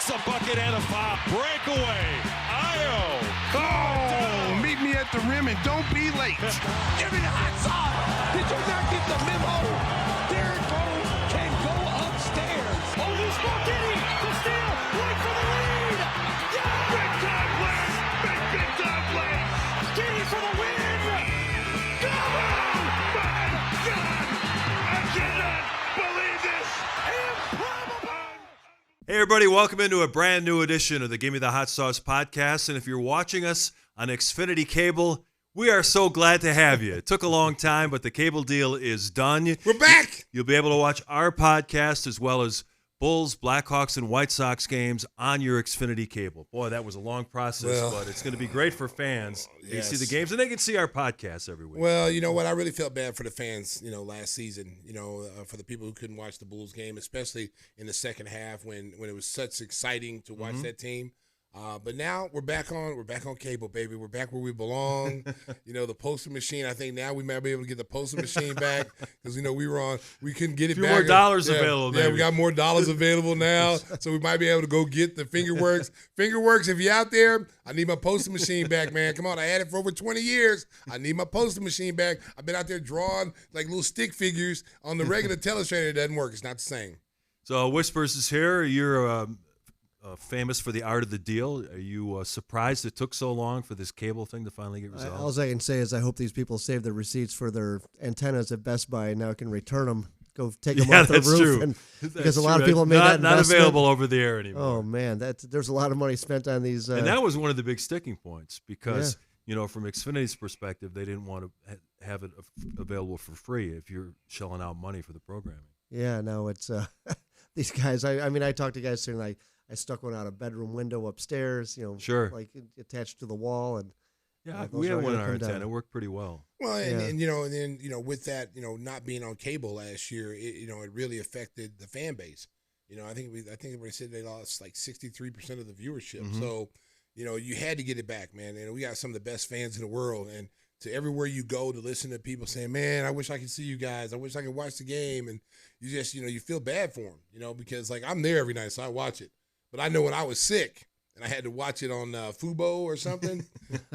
Makes a bucket and a foul. Breakaway. Io. Oh, meet me at the rim and don't be late. Give me the hot sauce. Did you not get the memo? Derek Rose can go upstairs. Oh, loose ball. Gimme. The steal. Right for the lead. Yeah. Big time play. Big time play. Gimme for the win. Go! My God. I cannot believe this. Improbable. Hey, everybody, welcome into a brand new edition of the Gimme the Hot Sauce podcast. And if you're watching us on Xfinity Cable, we are so glad to have you. It took a long time, but the cable deal is done. We're back. You'll be able to watch our podcast as well as Bulls, Blackhawks, and White Sox games on your Xfinity Cable. Boy, that was a long process, but it's going to be great for fans. They Yes. see the games, and they can see our podcast every week. Well, you know what? I really felt bad for the fans, last season, for the people who couldn't watch the Bulls game, especially in the second half when it was such exciting to watch that team. But now we're back on cable, baby. We're back where we belong. The postal machine. I think now we might be able to get the postal machine back because we couldn't get it A few back. more dollars available. Yeah, maybe. we got more dollars available now, so we might be able to go get the Fingerworks. Fingerworks, if you're out there, I need my postal machine back, man. Come on, I had it for over 20 years. I need my postal machine back. I've been out there drawing like little stick figures on the regular telestrator. It doesn't work. It's not the same. So Whispers is here. You're famous for the art of the deal. Are you surprised it took so long for this cable thing to finally get resolved? All I can say is I hope these people save the receipts for their antennas at Best Buy and now can return them. Go take them off the that's roof. true. And, That's because a lot of true. people made that not investment. available over the air anymore. Oh, man. There's a lot of money spent on these. And that was one of the big sticking points because, from Xfinity's perspective, they didn't want to have it available for free if you're shelling out money for the programming. Yeah, no, it's these guys. I talked to guys saying I stuck one out a bedroom window upstairs, Sure. like attached to the wall. And Yeah, those we had are one in gonna our come down. antenna. It worked pretty well. Well, Yeah. and then with that, not being on cable last year, it really affected the fan base. I think everybody said they lost like 63% of the viewership. Mhm. So, you had to get it back, man. And we got some of the best fans in the world. And to everywhere you go to listen to people saying, man, I wish I could see you guys. I wish I could watch the game. And you just, you feel bad for them, because like I'm there every night, so I watch it. But I know when I was sick and I had to watch it on Fubo or something,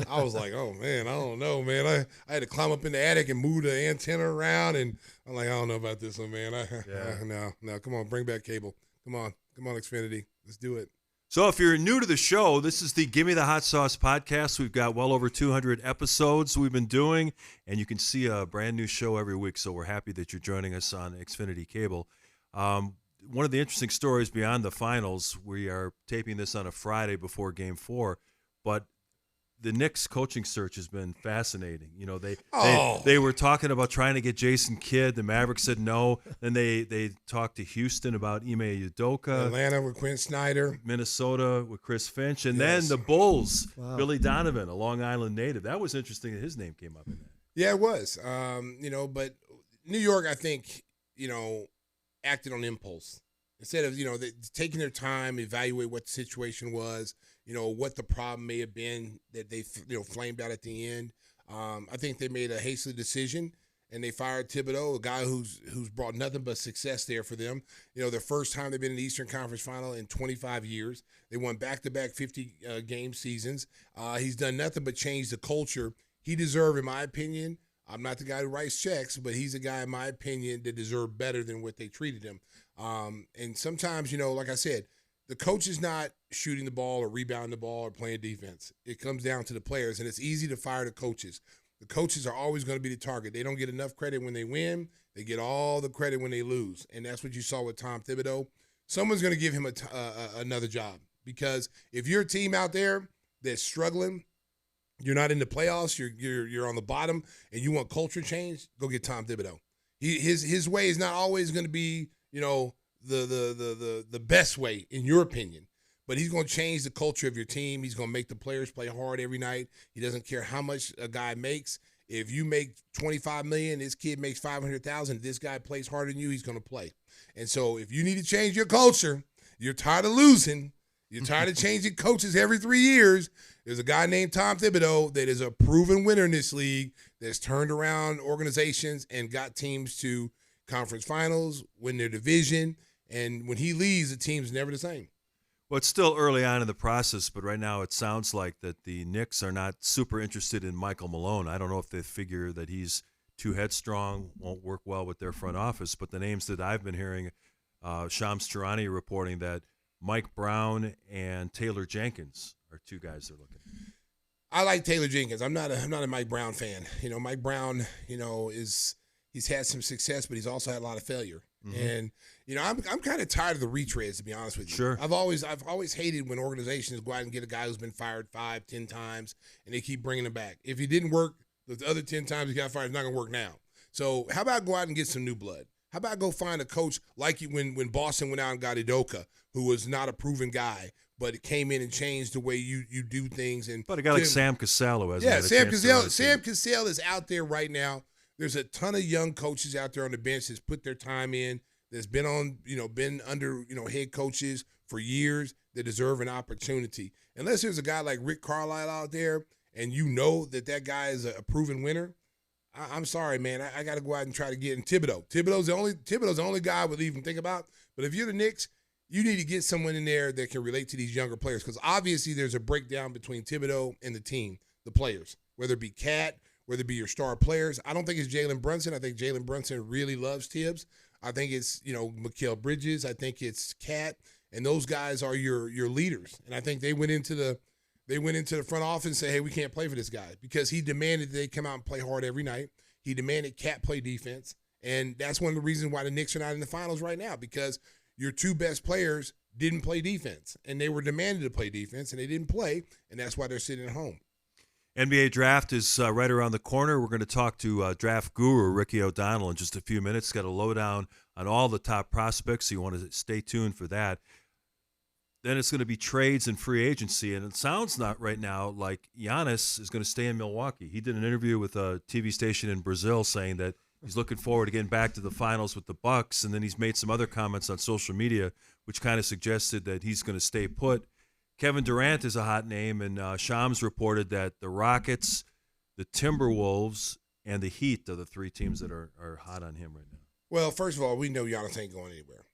I was like, oh, man, I don't know, man. I had to climb up in the attic and move the antenna around, and I'm like, I don't know about this one, man. No, come on, bring back cable. Come on, Xfinity. Let's do it. So if you're new to the show, this is the Gimme the Hot Sauce podcast. We've got well over 200 episodes we've been doing, and you can see a brand new show every week, so we're happy that you're joining us on Xfinity Cable. One of the interesting stories beyond the finals, we are taping this on a Friday before Game 4, but the Knicks coaching search has been fascinating. They were talking about trying to get Jason Kidd. The Mavericks said no. Then they talked to Houston about Ime Udoka. Atlanta with Quinn Snyder. Minnesota with Chris Finch. And Yes. then the Bulls, Wow. Billy Donovan, a Long Island native. That was interesting that his name came up in that. Yeah, it was. But New York, I think, acted on impulse. Instead of, taking their time, evaluate what the situation was, what the problem may have been that they, flamed out at the end. I think they made a hasty decision, and they fired Thibodeau, a guy who's brought nothing but success there for them. Their first time they've been in the Eastern Conference Final in 25 years. They won back-to-back 50-game seasons. He's done nothing but change the culture. He deserved, in my opinion, I'm not the guy who writes checks, but he's a guy, in my opinion, that deserved better than what they treated him. And sometimes, like I said, the coach is not shooting the ball or rebounding the ball or playing defense. It comes down to the players, and it's easy to fire the coaches. The coaches are always going to be the target. They don't get enough credit when they win. They get all the credit when they lose, and that's what you saw with Tom Thibodeau. Someone's going to give him another job, because if you're a team out there that's struggling, you're not in the playoffs, you're on the bottom, and you want culture change, go get Tom Thibodeau. His way is not always going to be, the best way, in your opinion. But he's going to change the culture of your team. He's going to make the players play hard every night. He doesn't care how much a guy makes. If you make $25 million, this kid makes $500,000. This guy plays harder than you, he's going to play. And so if you need to change your culture, you're tired of losing, you're tired of changing coaches every 3 years, there's a guy named Tom Thibodeau that is a proven winner in this league that's turned around organizations and got teams to conference finals, win their division. And when he leaves, the team's never the same. Well, it's still early on in the process, but right now it sounds like that the Knicks are not super interested in Michael Malone. I don't know if they figure that he's too headstrong, won't work well with their front office, but the names that I've been hearing, Shams Charania reporting that Mike Brown and Taylor Jenkins are two guys they're looking at. I like Taylor Jenkins. I'm not a Mike Brown fan. Mike Brown, he's had some success, but he's also had a lot of failure. Mm-hmm. And I'm kind of tired of the retreads, to be honest with you. Sure. I've always hated when organizations go out and get a guy who's been fired 5-10 times and they keep bringing him back. If he didn't work the other 10 times he got fired, it's not going to work now. So how about go out and get some new blood? How about go find a coach like when Boston went out and got Udoka, who was not a proven guy, but it came in and changed the way you do things. But a guy like Sam Cassell has Sam Cassell is out there right now. There's a ton of young coaches out there on the bench that's put their time in, that's been on, been under, head coaches for years that deserve an opportunity. Unless there's a guy like Rick Carlisle out there and that guy is a proven winner, I'm sorry, man. I got to go out and try to get in Thibodeau. Thibodeau's the only guy I would even think about. But if you're the Knicks, you need to get someone in there that can relate to these younger players, because obviously there's a breakdown between Thibodeau and the team, the players, whether it be Cat, whether it be your star players. I don't think it's Jalen Brunson. I think Jalen Brunson really loves Tibbs. I think it's, Mikal Bridges. I think it's Cat. And those guys are your leaders. And I think they went into the front office and said, hey, we can't play for this guy, because he demanded that they come out and play hard every night. He demanded Cat play defense. And that's one of the reasons why the Knicks are not in the finals right now, because your two best players didn't play defense. And they were demanded to play defense, and they didn't play. And that's why they're sitting at home. NBA draft is right around the corner. We're going to talk to draft guru Ricky O'Donnell in just a few minutes. Got a lowdown on all the top prospects, so you want to stay tuned for that. Then it's going to be trades and free agency, and it sounds not right now like Giannis is going to stay in Milwaukee. He did an interview with a TV station in Brazil saying that he's looking forward to getting back to the finals with the Bucks, and then he's made some other comments on social media which kind of suggested that he's going to stay put. Kevin Durant is a hot name, and Shams reported that the Rockets, the Timberwolves, and the Heat are the three teams that are hot on him right now. Well, first of all, we know Giannis ain't going anywhere.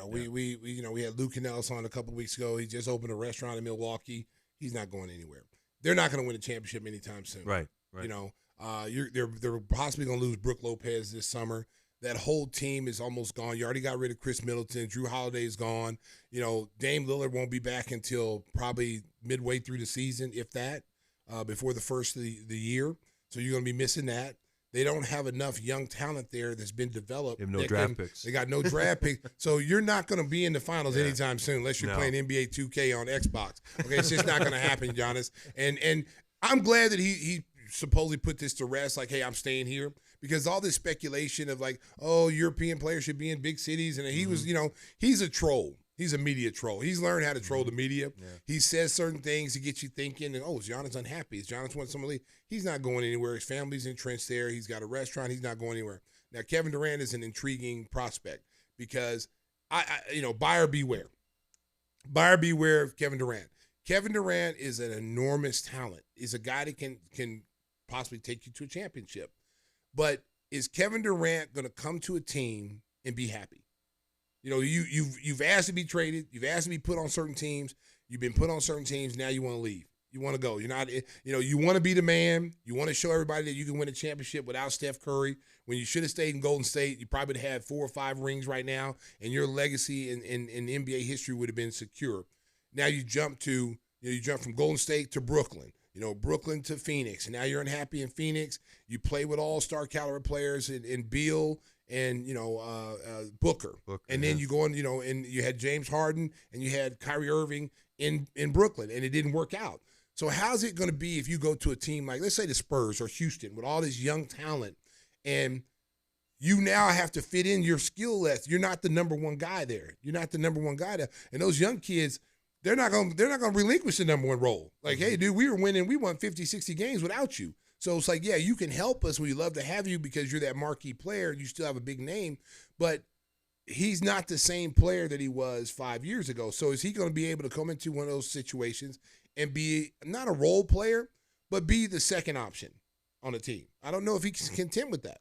We had Luke Canellis on a couple weeks ago. He just opened a restaurant in Milwaukee. He's not going anywhere. They're not going to win a championship anytime soon. Right. They're possibly going to lose Brook Lopez this summer. That whole team is almost gone. You already got rid of Chris Middleton. Drew Holiday's gone. Dame Lillard won't be back until probably midway through the season, if that, before the first of the year. So you're going to be missing that. They don't have enough young talent there that's been developed. They have no draft picks. They got no draft picks. So you're not going to be in the finals anytime soon unless you're playing NBA 2K on Xbox. Okay, it's just not going to happen, Giannis. And I'm glad that he supposedly put this to rest, like, hey, I'm staying here. Because all this speculation of like, oh, European players should be in big cities. And he was, he's a troll. He's a media troll. He's learned how to troll the media. Yeah. He says certain things to get you thinking, and, is Giannis unhappy? Is Giannis want someone to leave? He's not going anywhere. His family's entrenched there. He's got a restaurant. He's not going anywhere. Now, Kevin Durant is an intriguing prospect because, buyer beware. Buyer beware of Kevin Durant. Kevin Durant is an enormous talent. He's a guy that can possibly take you to a championship. But is Kevin Durant going to come to a team and be happy? You've asked to be traded. You've asked to be put on certain teams. You've been put on certain teams. Now you want to leave. You want to go. You're not. You want to be the man. You want to show everybody that you can win a championship without Steph Curry. When you should have stayed in Golden State, you probably would have had 4 or 5 rings right now, and your legacy in NBA history would have been secure. Now you jump from Golden State to Brooklyn. Brooklyn to Phoenix, and now you're unhappy in Phoenix. You play with all-star caliber players in Beal and Booker, and then you go on, and you had James Harden and you had Kyrie Irving in Brooklyn, and it didn't work out. So how's it going to be if you go to a team like, let's say, the Spurs or Houston with all this young talent, and you now have to fit in your skill list? You're not the number one guy there. And those young kids, they're not going to relinquish the number one role. Like, hey, dude, we won 50, 60 games without you. So it's like, yeah, you can help us. We'd love to have you because you're that marquee player. You still have a big name. But he's not the same player that he was 5 years ago. So is he going to be able to come into one of those situations and be not a role player, but be the second option on a team? I don't know if he's content with that.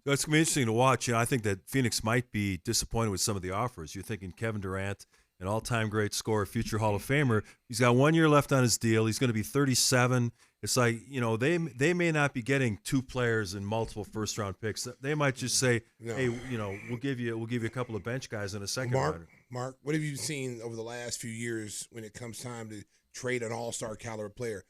So it's going to be interesting to watch. I think that Phoenix might be disappointed with some of the offers. You're thinking Kevin Durant an all-time great scorer, future Hall of Famer. He's got 1 year left on his deal. He's going to be 37. It's like, they may not be getting two players and multiple first-round picks. They might just say, hey, we'll give you a couple of bench guys in a second round. Mark, what have you seen over the last few years when it comes time to trade an all-star caliber player?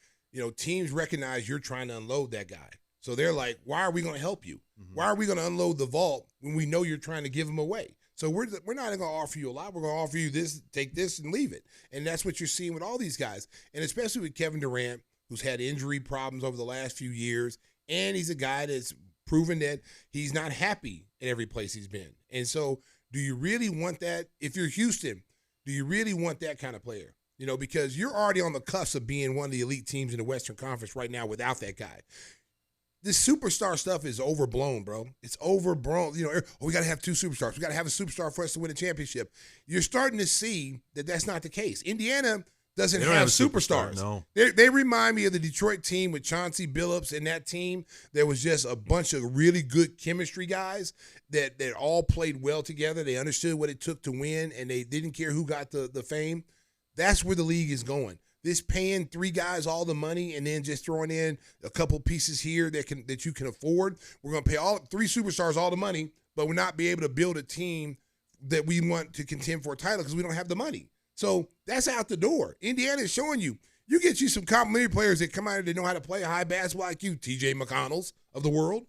Teams recognize you're trying to unload that guy. So they're like, why are we going to help you? Mm-hmm. Why are we going to unload the vault when we know you're trying to give him away? So we're not going to offer you a lot. We're going to offer you this, take this, and leave it. And that's what you're seeing with all these guys, and especially with Kevin Durant, who's had injury problems over the last few years, and he's a guy that's proven that he's not happy at every place he's been. And so do you really want that? If you're Houston, do you really want that kind of player? Because you're already on the cusp of being one of the elite teams in the Western Conference right now without that guy. This superstar stuff is overblown, bro. It's overblown. We got to have two superstars. We got to have a superstar for us to win a championship. You're starting to see that that's not the case. Indiana doesn't have superstars. No. They remind me of the Detroit team with Chauncey Billups, and that team, there was just a bunch of really good chemistry guys that all played well together. They understood what it took to win, and they didn't care who got the fame. That's where the league is going. This paying three guys all the money and then just throwing in a couple pieces here that you can afford. We're going to pay all three superstars all the money, but we're not be able to build a team that we want to contend for a title because we don't have the money. So that's out the door. Indiana is showing you get you some complimentary players that come out and they know how to play high basketball like you, TJ McConnells of the world.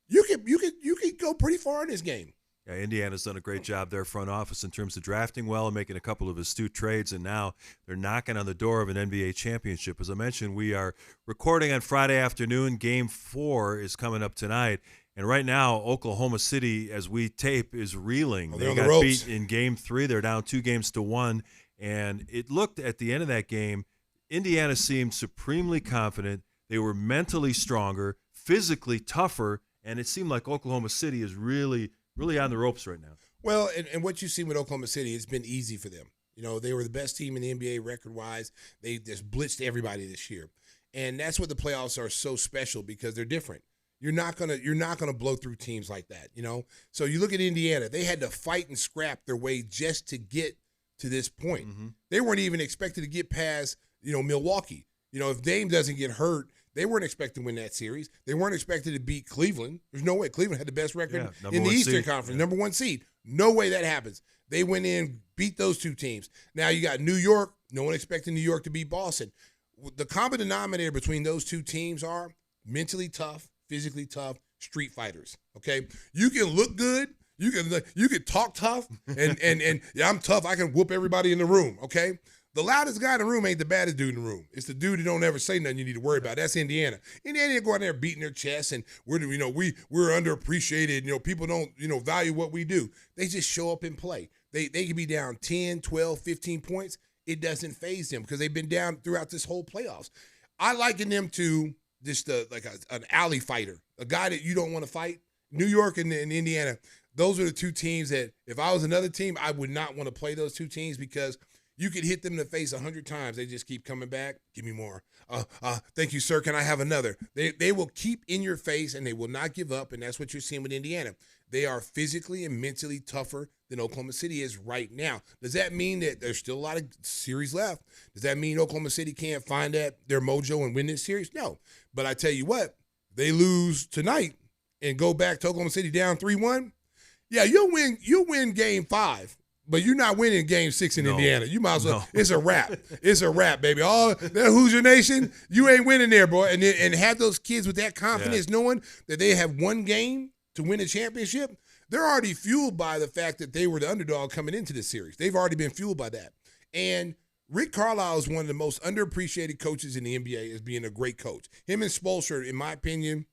You could go pretty far in this game. Yeah, Indiana's done a great job there, front office, in terms of drafting well and making a couple of astute trades, and now they're knocking on the door of an NBA championship. As I mentioned, we are recording on Friday afternoon. Game 4 is coming up tonight, and right now Oklahoma City, as we tape, is reeling. They got beat in Game 3. They're down 2-1, and it looked at the end of that game, Indiana seemed supremely confident. They were mentally stronger, physically tougher, and it seemed like Oklahoma City is really on the ropes right now. Well, and what you've seen with Oklahoma City, it's been easy for them. They were the best team in the NBA record-wise. They just blitzed everybody this year. And that's what the playoffs are so special, because they're different. You're not gonna blow through teams like that, So you look at Indiana, they had to fight and scrap their way just to get to this point. Mm-hmm. They weren't even expected to get past, Milwaukee. If Dame doesn't get hurt, they weren't expected to win that series. They weren't expected to beat Cleveland. There's no way. Cleveland had the best record in the Eastern Conference, number 1 seed. No way that happens. They went in, beat those two teams. Now you got New York. No one expected New York to beat Boston. The common denominator between those two teams are mentally tough, physically tough, street fighters. Okay, you can look good. You can talk tough, and yeah, I'm tough. I can whoop everybody in the room. Okay. The loudest guy in the room ain't the baddest dude in the room. It's the dude who don't ever say nothing you need to worry about. That's Indiana. Indiana go out there beating their chests, and we're underappreciated. People don't value what we do. They just show up and play. They can be down 10, 12, 15 points. It doesn't faze them because they've been down throughout this whole playoffs. I liken them to just an alley fighter, a guy that you don't want to fight. New York and Indiana, those are the two teams that if I was another team, I would not want to play those two teams because you could hit them in the face 100 times. They just keep coming back. Give me more. Thank you, sir. Can I have another? They will keep in your face, and they will not give up, and that's what you're seeing with Indiana. They are physically and mentally tougher than Oklahoma City is right now. Does that mean that there's still a lot of series left? Does that mean Oklahoma City can't find their mojo and win this series? No. But I tell you what, they lose tonight and go back to Oklahoma City down 3-1. Yeah, you'll win Game 5. But you're not winning Game 6 in Indiana. You might as well. No. It's a wrap. It's a wrap, baby. That Hoosier Nation, you ain't winning there, boy. And have those kids with that confidence, knowing that they have one game to win a championship. They're already fueled by the fact that they were the underdog coming into this series. They've already been fueled by that. And Rick Carlisle is one of the most underappreciated coaches in the NBA as being a great coach. Him and Spoelstra, in my opinion,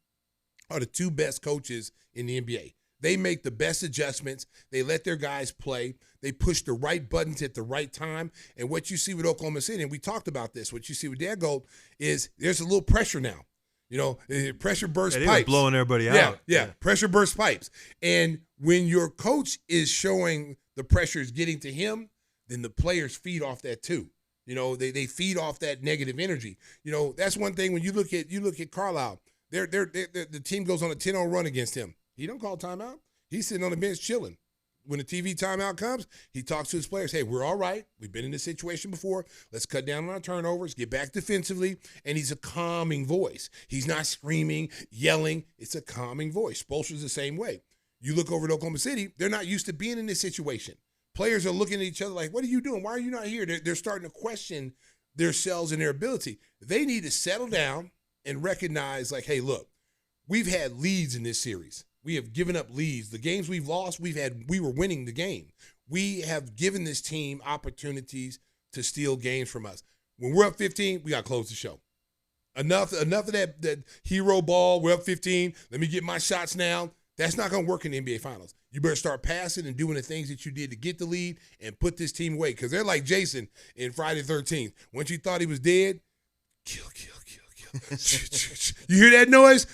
are the two best coaches in the NBA. They make the best adjustments. They let their guys play. They push the right buttons at the right time. And what you see with Oklahoma City, and we talked about this, what you see with Dan Gold is there's a little pressure now. Pressure bursts pipes. They were blowing everybody out. Yeah, pressure bursts pipes. And when your coach is showing the pressure is getting to him, then the players feed off that too. They feed off that negative energy. That's one thing when you look at Carlisle, the team goes on a 10-0 run against him. He don't call timeout. He's sitting on the bench chilling. when the TV timeout comes, he talks to his players. Hey, we're all right. We've been in this situation before. Let's cut down on our turnovers, get back defensively. And he's a calming voice. He's not screaming, yelling. It's a calming voice. Spoelstra's the same way. You look over at Oklahoma City, they're not used to being in this situation. Players are looking at each other like, what are you doing? Why are you not here? They're starting to question themselves and their ability. They need to settle down and recognize, like, hey, look, we've had leads in this series. We have given up leads. The games we've lost, we were winning the game. We have given this team opportunities to steal games from us. When we're up 15, we got to close the show. Enough of that hero ball. We're up 15. Let me get my shots now. That's not going to work in the NBA Finals. You better start passing and doing the things that you did to get the lead and put this team away. Because they're like Jason in Friday the 13th. Once you thought he was dead, kill. You hear that noise?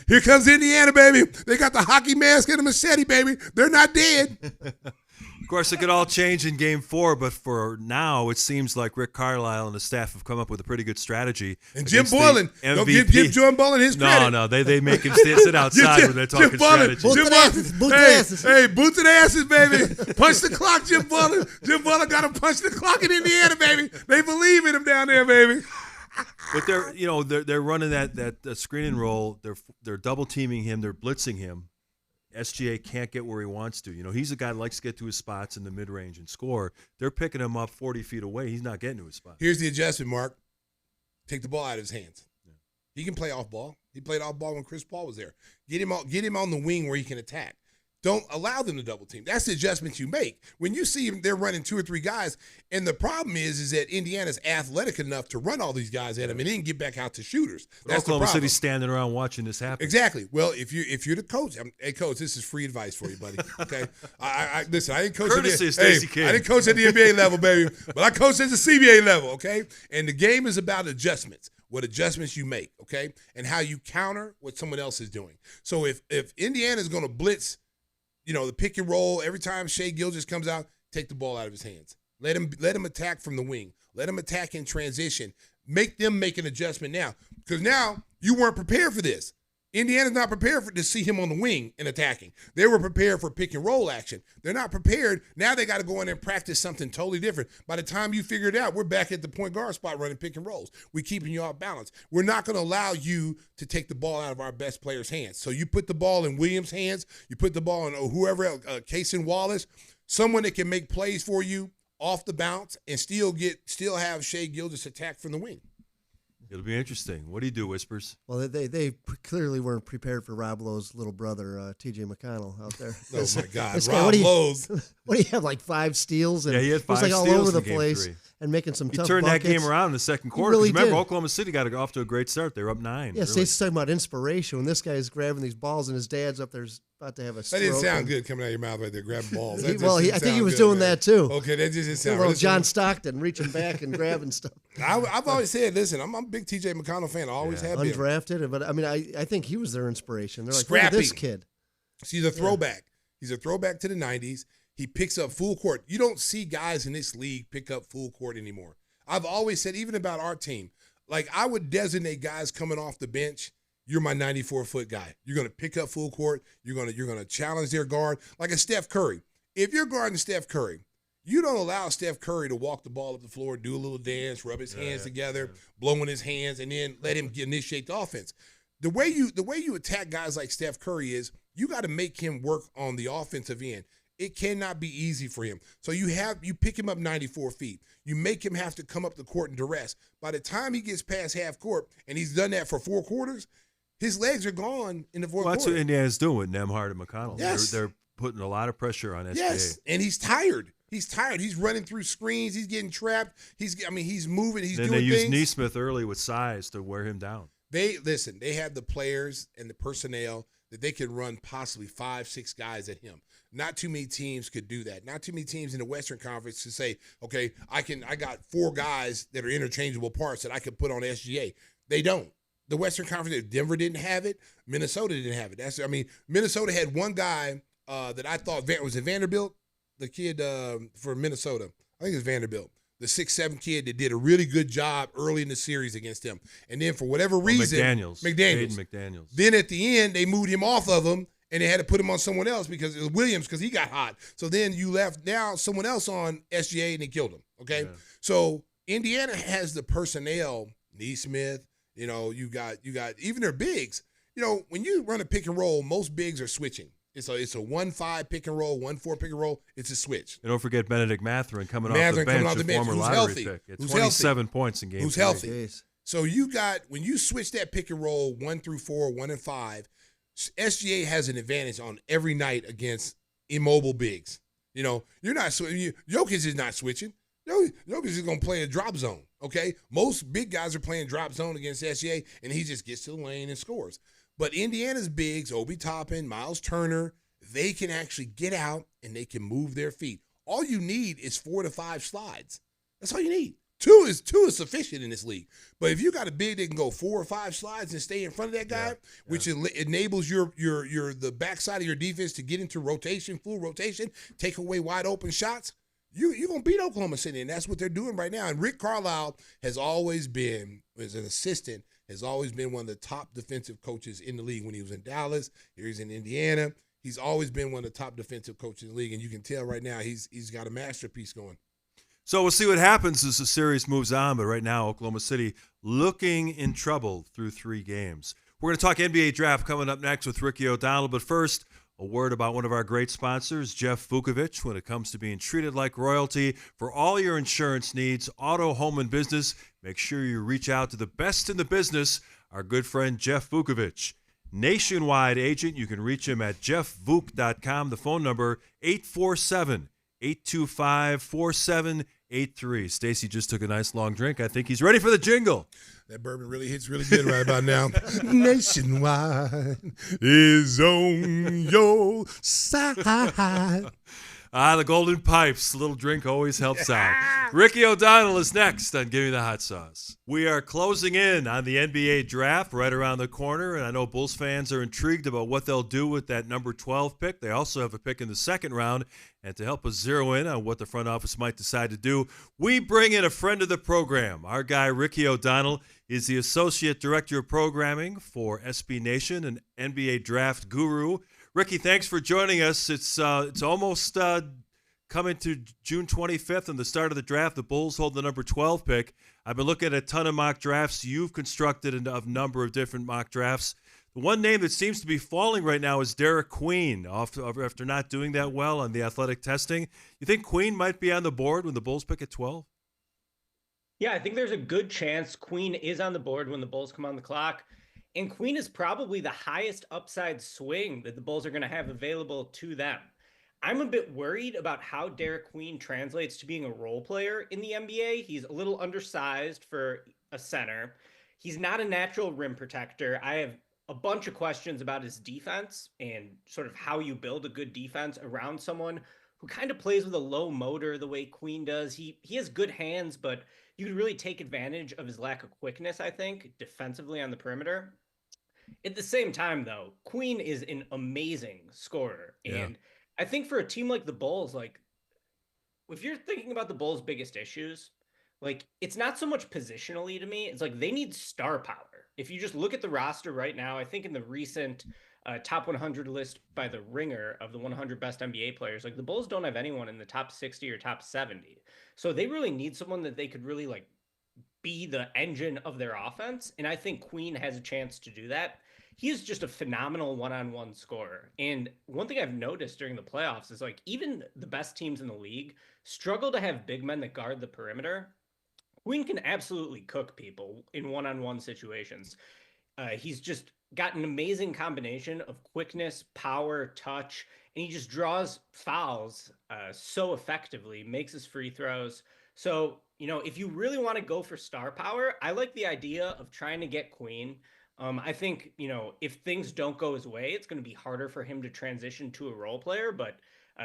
Here comes Indiana, baby. They got the hockey mask and the machete, baby. They're not dead. Of course, it could all change in Game 4, but for now, it seems like Rick Carlisle and the staff have come up with a pretty good strategy. And Jim Boylan, don't give Jim Boylan his credit. No, they make him sit outside when they're talking strategy. Boot the asses. Hey, boot to the asses, baby. Punch the clock, Jim Boylan. Jim Boylan got to punch the clock in Indiana, baby. They believe in him down there, baby. But they're running that screen and roll. They're double teaming him. They're blitzing him. SGA can't get where he wants to. He's a guy that likes to get to his spots in the mid range and score. They're picking him up 40 feet away. He's not getting to his spot. Here's the adjustment, Mark. Take the ball out of his hands. Yeah. He can play off ball. He played off ball when Chris Paul was there. Get him on the wing where he can attack. Don't allow them to double team. That's the adjustment you make. When you see them, they're running 2 or 3 guys, and the problem is that Indiana's athletic enough to run all these guys at them and then get back out to shooters. That's Oklahoma the problem. City's standing around watching this happen. Exactly. Well, if you're the coach, hey coach, this is free advice for you, buddy. Okay. I listen. I didn't coach Courtesy of Stacey King. I didn't coach at the NBA level, baby, but I coached at the CBA level. Okay. And the game is about adjustments. What adjustments you make. Okay. And how you counter what someone else is doing. So if Indiana is going to blitz, the pick and roll, every time Shai Gilgeous comes out, take the ball out of his hands. Let him attack from the wing. Let him attack in transition. Make them make an adjustment now. Because now you weren't prepared for this. Indiana's not prepared to see him on the wing and attacking. They were prepared for pick and roll action. They're not prepared. Now they got to go in and practice something totally different. By the time you figure it out, we're back at the point guard spot running pick and rolls. We're keeping you off balance. We're not going to allow you to take the ball out of our best players' hands. So you put the ball in Williams' hands. You put the ball in whoever else, Cason Wallace, someone that can make plays for you off the bounce and still have Shai Gilgeous attack from the wing. It'll be interesting. What do you do, Whispers? Well, they clearly weren't prepared for Rob Lowe's little brother, T.J. McConnell, out there. Oh, my God. Rob Rob Lowe's. What do you have, like 5 steals? And yeah, he had 5 he was steals all over the in Game place 3. and making some tough He turned buckets. that game around in the second quarter. Really Remember, did. Oklahoma City got off to a great start. They were up 9. Yeah, Stacey's talking about inspiration. When this guy's grabbing these balls and his dad's up there about to have a That stroke. didn't sound good coming out of your mouth right there, grabbing balls. I think he was doing that too. Okay, that just didn't sound right. right. John Stockton reaching back and grabbing stuff. I've always said, listen, I'm a big T.J. McConnell fan. I always have been. Undrafted, but I mean, I think he was their inspiration. They're like, Scrappy. look at this kid. He's a throwback. He's a throwback to the 90s. He picks up full court. You don't see guys in this league pick up full court anymore. I've always said, even about our team, like I would designate guys coming off the bench. You're my 94-foot guy. You're going to pick up full court. You're going to challenge their guard like a Steph Curry. If you're guarding Steph Curry, you don't allow Steph Curry to walk the ball up the floor, do a little dance, rub his hands together, blowing his hands, and then let him initiate the offense. The way you attack guys like Steph Curry is you got to make him work on the offensive end. It cannot be easy for him. So you pick him up 94 feet. You make him have to come up the court in duress. By the time he gets past half court, and he's done that for 4 quarters, his legs are gone in the fourth quarter. That's what Indiana's doing with Nembhard and McConnell. Yes. They're putting a lot of pressure on SGA. Yes, and he's tired. He's tired. He's running through screens. He's getting trapped. He's moving. He's then doing they things. used Nesmith early with size to wear him down. They have the players and the personnel that they could run possibly 5-6 guys at him. Not too many teams could do that. Not too many teams in the Western Conference to say, okay, I got 4 guys that are interchangeable parts that I could put on SGA. They don't. The Western Conference, Denver didn't have it. Minnesota didn't have it. Minnesota had one guy that I thought was it Vanderbilt, the kid for Minnesota. I think it was Vanderbilt. The 6'7" kid that did a really good job early in the series against them. And then for whatever reason, McDaniels. Aiden McDaniels. Then at the end, they moved him off of him, and they had to put him on someone else because it was Williams because he got hot. So then you left now someone else on SGA and they killed him. Okay, so Indiana has the personnel, Neesmith. You know, you got even their bigs. You know, when you run a pick and roll, most bigs are switching. It's a 1-5 pick and roll, 1-4 pick and roll. It's a switch. And don't forget Benedict Mathurin coming off the bench, former lottery pick. It's 27 points in game 3. Who's healthy? Jeez. So you got, when you switch that pick and roll 1 through 4, 1 and 5, SGA has an advantage on every night against immobile bigs. You know, you're not Jokic is not switching. Jokic is going to play a drop zone. Okay, most big guys are playing drop zone against SGA, and he just gets to the lane and scores. But Indiana's bigs, Obi Toppin, Miles Turner, they can actually get out and they can move their feet. All you need is 4 to 5 slides. That's all you need. Two is sufficient in this league. But if you got a big that can go 4 or 5 slides and stay in front of that guy, which enables your the backside of your defense to get into rotation, full rotation, take away wide open shots, you're going to beat Oklahoma City, and that's what they're doing right now. And Rick Carlisle has always been, as an assistant, has always been one of the top defensive coaches in the league. When he was in Dallas, here he's in Indiana. He's always been one of the top defensive coaches in the league, and you can tell right now he's got a masterpiece going. So we'll see what happens as the series moves on, but right now Oklahoma City looking in trouble through 3 games. We're going to talk NBA draft coming up next with Ricky O'Donnell, but first, a word about one of our great sponsors, Jeff Vukovich. When it comes to being treated like royalty for all your insurance needs, auto, home, and business, make sure you reach out to the best in the business, our good friend Jeff Vukovich. Nationwide agent, you can reach him at jeffvuk.com. The phone number, 847-825-4783. Stacey just took a nice long drink. I think he's ready for the jingle. That bourbon really hits really good right about now. Nationwide is on your side. The Golden Pipes. A little drink always helps out. Ricky O'Donnell is next on Give Me the Hot Sauce. We are closing in on the NBA draft right around the corner, and I know Bulls fans are intrigued about what they'll do with that number 12 pick. They also have a pick in the second round, and to help us zero in on what the front office might decide to do, we bring in a friend of the program. Our guy, Ricky O'Donnell, is the Associate Director of Programming for SB Nation, an NBA draft guru. Ricky, thanks for joining us. It's almost coming to June 25th and the start of the draft. The Bulls hold the number 12 pick. I've been looking at a ton of mock drafts. You've constructed a number of different mock drafts. The one name that seems to be falling right now is Derek Queen, after not doing that well on the athletic testing. You think Queen might be on the board when the Bulls pick at 12? Yeah, I think there's a good chance Queen is on the board when the Bulls come on the clock. And Queen is probably the highest upside swing that the Bulls are going to have available to them. I'm a bit worried about how Derek Queen translates to being a role player in the NBA. He's a little undersized for a center. He's not a natural rim protector. I have a bunch of questions about his defense and sort of how you build a good defense around someone who kind of plays with a low motor the way Queen does. He has good hands, but you could really take advantage of his lack of quickness, I think, defensively on the perimeter. At the same time, though, Queen is an amazing scorer. And I think for a team like the Bulls, like, if you're thinking about the Bulls' biggest issues, like, it's not so much positionally to me. It's like they need star power. If you just look at the roster right now, I think in the recent top 100 list by the Ringer of the 100 best NBA players, like, the Bulls don't have anyone in the top 60 or top 70. So they really need someone that they could really, like, be the engine of their offense. And I think Queen has a chance to do that. He is just a phenomenal one-on-one scorer. And one thing I've noticed during the playoffs is, like, even the best teams in the league struggle to have big men that guard the perimeter. Queen can absolutely cook people in one-on-one situations. He's just got an amazing combination of quickness, power, touch, and he just draws fouls so effectively, makes his free throws. So, you know, if you really want to go for star power, I like the idea of trying to get Queen. I think, you know, if things don't go his way, it's going to be harder for him to transition to a role player, but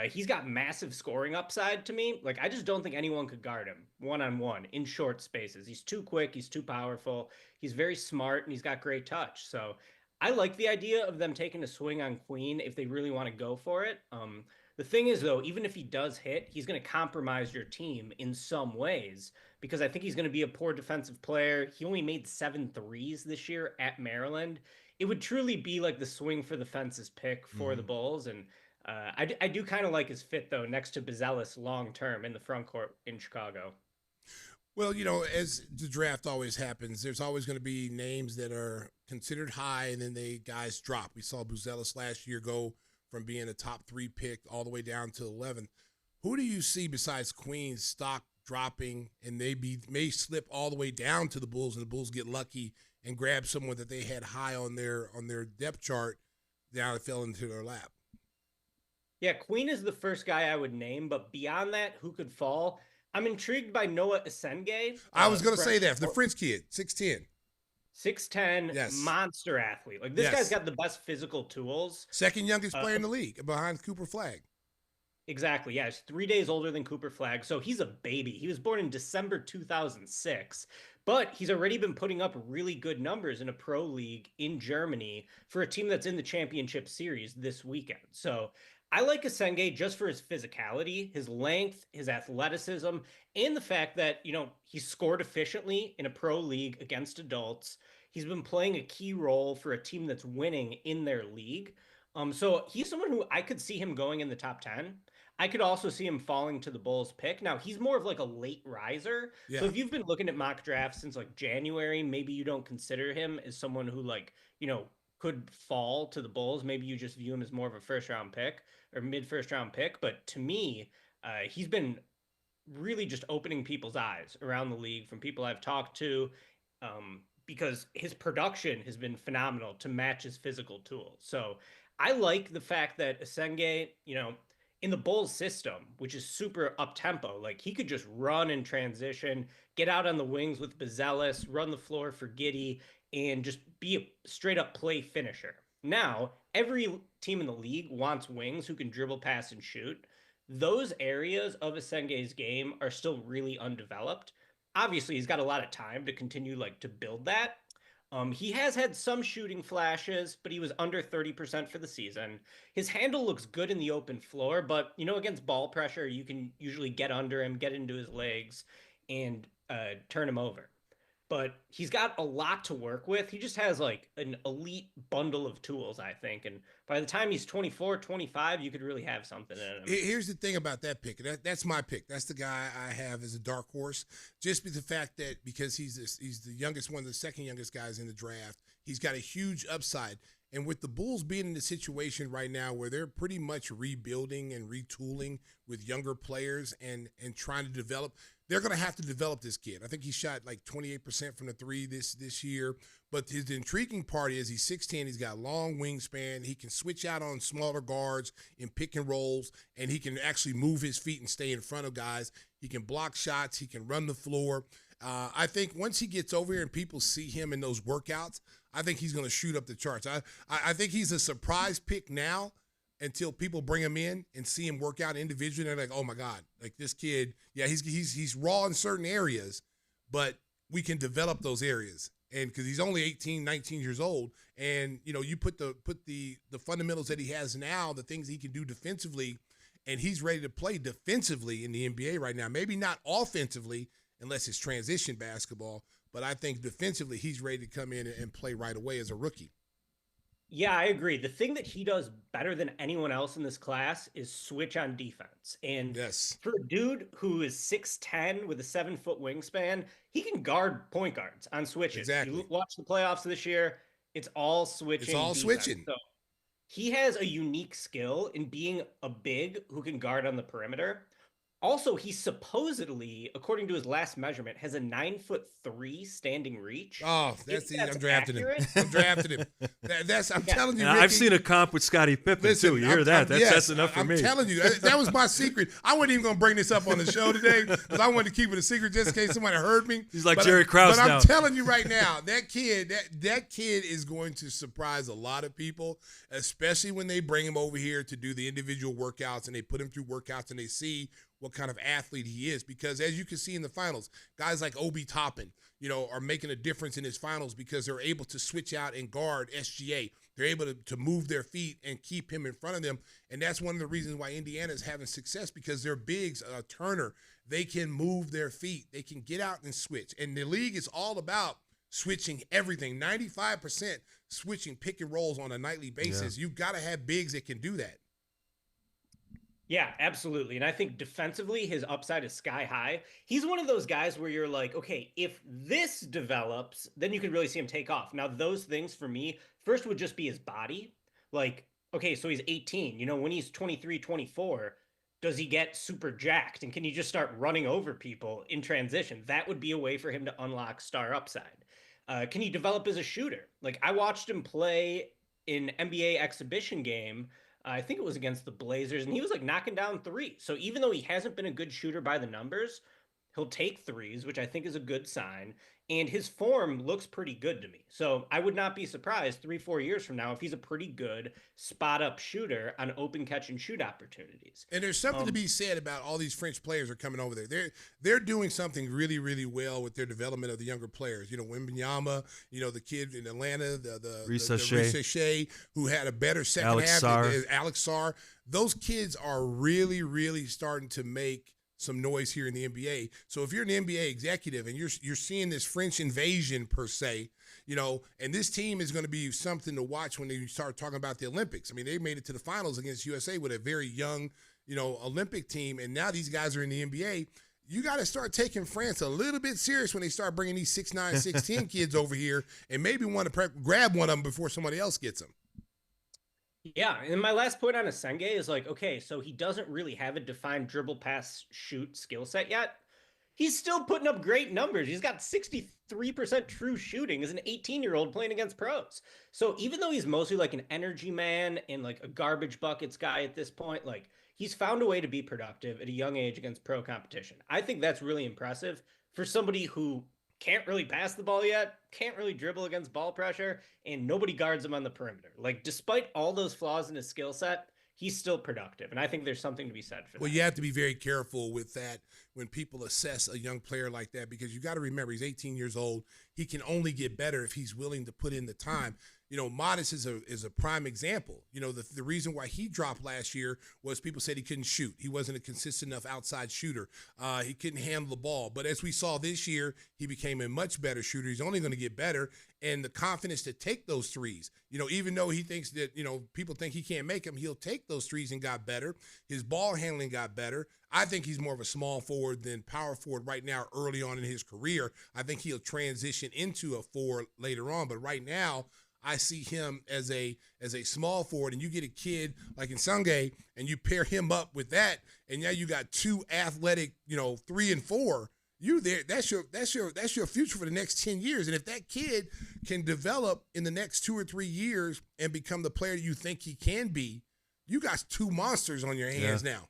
he's got massive scoring upside to me. Like, I just don't think anyone could guard him one-on-one in short spaces. He's too quick. He's too powerful. He's very smart, and he's got great touch. So I like the idea of them taking a swing on Queen if they really want to go for it. The thing is, though, even if he does hit, he's going to compromise your team in some ways because I think he's going to be a poor defensive player. He only made 7 threes this year at Maryland. it would truly be like the swing for the fences pick for the Bulls. And I do kind of like his fit, though, next to Bizelis long term in the front court in Chicago. Well, as the draft always happens, there's always going to be names that are considered high, and then guys drop. We saw Bizelis last year go from being a top 3 pick all the way down to 11th. Who do you see besides Queen's stock dropping, and they may slip all the way down to the Bulls, and the Bulls get lucky and grab someone that they had high on their depth chart, now it fell into their lap? Yeah, Queen is the first guy I would name, but beyond that, who could fall? I'm intrigued by Noah Ilnyckj. I was going to say that, the French kid, 6'10". 6'10", yes. Monster athlete. Like, this guy's got the best physical tools. Second youngest player in the league, behind Cooper Flagg. Exactly, yeah. He's 3 days older than Cooper Flagg, so he's a baby. He was born in December 2006, but he's already been putting up really good numbers in a pro league in Germany for a team that's in the championship series this weekend. So I like Ilnyckj just for his physicality, his length, his athleticism, and the fact that, he scored efficiently in a pro league against adults. He's been playing a key role for a team that's winning in their league. So he's someone who I could see him going in the top 10. I could also see him falling to the Bulls pick. Now, he's more of like a late riser. Yeah. So if you've been looking at mock drafts since like January, maybe you don't consider him as someone who could fall to the Bulls. Maybe you just view him as more of a first-round pick or mid-first-round pick. But to me, he's been really just opening people's eyes around the league from people I've talked to, because his production has been phenomenal to match his physical tools. So I like the fact that Ilnyckj, in the Bulls system, which is super up-tempo, like he could just run and transition, get out on the wings with Bizelis, run the floor for Giddey, and just be a straight-up play finisher. Now, every team in the league wants wings who can dribble, pass, and shoot. Those areas of Ilnyckj's game are still really undeveloped. Obviously, he's got a lot of time to continue to build that. He has had some shooting flashes, but he was under 30% for the season. His handle looks good in the open floor, but, against ball pressure, you can usually get under him, get into his legs, and turn him over. But he's got a lot to work with. He just has an elite bundle of tools, I think. And by the time he's 24, 25, you could really have something in him. Here's the thing about that pick. That's my pick. That's the guy I have as a dark horse. Just the fact that because he's the youngest one, the second youngest guys in the draft, he's got a huge upside. And with the Bulls being in the situation right now where they're pretty much rebuilding and retooling with younger players and trying to develop, they're going to have to develop this kid. I think he shot 28% from the three this year. But his intriguing part is he's 6'10", he's got long wingspan, he can switch out on smaller guards in pick and rolls, and he can actually move his feet and stay in front of guys. He can block shots, he can run the floor. I think once he gets over here and people see him in those workouts, I think he's going to shoot up the charts. I think he's a surprise pick now until people bring him in and see him work out individually. They're like, oh my God, this kid, yeah, he's raw in certain areas, but we can develop those areas. And because he's only 18, 19 years old, and you put the fundamentals that he has now, the things he can do defensively, and he's ready to play defensively in the NBA right now. Maybe not offensively unless it's transition basketball, but I think defensively he's ready to come in and play right away as a rookie. Yeah, I agree. The thing that he does better than anyone else in this class is switch on defense. And for a dude who is 6'10" with a 7-foot wingspan, he can guard point guards on switches. Exactly. You watch the playoffs this year, it's all switching. It's all defense. switching. So he has a unique skill in being a big who can guard on the perimeter. Also, he supposedly, according to his last measurement, has a 9'3" standing reach. Oh, I'm drafting him. I'm drafting him. I'm telling you, Ricky, I've seen a comp with Scottie Pippen too. You hear that? That's enough for me. I'm telling you, that was my secret. I wasn't even going to bring this up on the show today because I wanted to keep it a secret just in case somebody heard me. He's like Jerry Krause now. But I'm telling you right now, that kid is going to surprise a lot of people, especially when they bring him over here to do the individual workouts and they put him through workouts and they see what kind of athlete he is. Because as you can see in the finals, guys like Obi Toppin, are making a difference in his finals because they're able to switch out and guard SGA. They're able to move their feet and keep him in front of them. And that's one of the reasons why Indiana is having success, because their bigs, Turner, they can move their feet. They can get out and switch. And the league is all about switching everything, 95% switching pick and rolls on a nightly basis. You've got to have bigs that can do that. Yeah, absolutely. And I think defensively, his upside is sky high. He's one of those guys where you're like, okay, if this develops, then you can really see him take off. Now, those things for me, first would just be his body. Like, okay, so he's 18. You know, when he's 23, 24, does he get super jacked? And can he just start running over people in transition? That would be a way for him to unlock star upside. Can he develop as a shooter? Like, I watched him play in NBA exhibition game. I think it was against the Blazers, and he was like knocking down threes. So even though he hasn't been a good shooter by the numbers, he'll take threes, which I think is a good sign. And his form looks pretty good to me. So I would not be surprised 3-4 years from now if he's a pretty good spot up shooter on open catch and shoot opportunities. And there's something to be said about all these French players are coming over there. They're doing something really, really well with their development of the younger players. You know, Wembanyama, you know, the kid in Atlanta, the Recinos, who had a better second half. Alex Sarr. Those kids are really, really starting to make some noise here in the NBA. So if you're an NBA executive and you're seeing this French invasion per se, you know, and this team is going to be something to watch when they start talking about the Olympics. I mean, they made it to the finals against USA with a very young, you know, Olympic team, and now these guys are in the NBA. You got to start taking France a little bit serious when they start bringing these 6'9", 6'10" kids over here, and maybe want to grab one of them before somebody else gets them. Yeah, and my last point on Ilnyckj is like, okay, so he doesn't really have a defined dribble, pass, shoot skill set yet. He's still putting up great numbers. He's got 63% true shooting as an 18-year-old playing against pros. So even though he's mostly like an energy man and like a garbage buckets guy at this point, like he's found a way to be productive at a young age against pro competition. I think that's really impressive for somebody who can't really pass the ball yet, can't really dribble against ball pressure, and nobody guards him on the perimeter. Like, despite all those flaws in his skill set, he's still productive. And I think there's something to be said for that. Well, you have to be very careful with that when people assess a young player like that, because you got to remember he's 18 years old. He can only get better if he's willing to put in the time. You know, Modest is a prime example. You know, the reason why he dropped last year was people said he couldn't shoot. He wasn't a consistent enough outside shooter. He couldn't handle the ball. But as we saw this year, he became a much better shooter. He's only going to get better. And the confidence to take those threes, you know, even though he thinks that, you know, people think he can't make them, he'll take those threes and got better. His ball handling got better. I think he's more of a small forward than power forward right now early on in his career. I think he'll transition into a forward later on. But right now, I see him as a small forward, and you get a kid like Ilnyckj, and you pair him up with that, and now you got two athletic, you know, 3 and 4. You there? That's your future for the next 10 years. And if that kid can develop in the next 2 or 3 years and become the player you think he can be, you got two monsters on your hands now.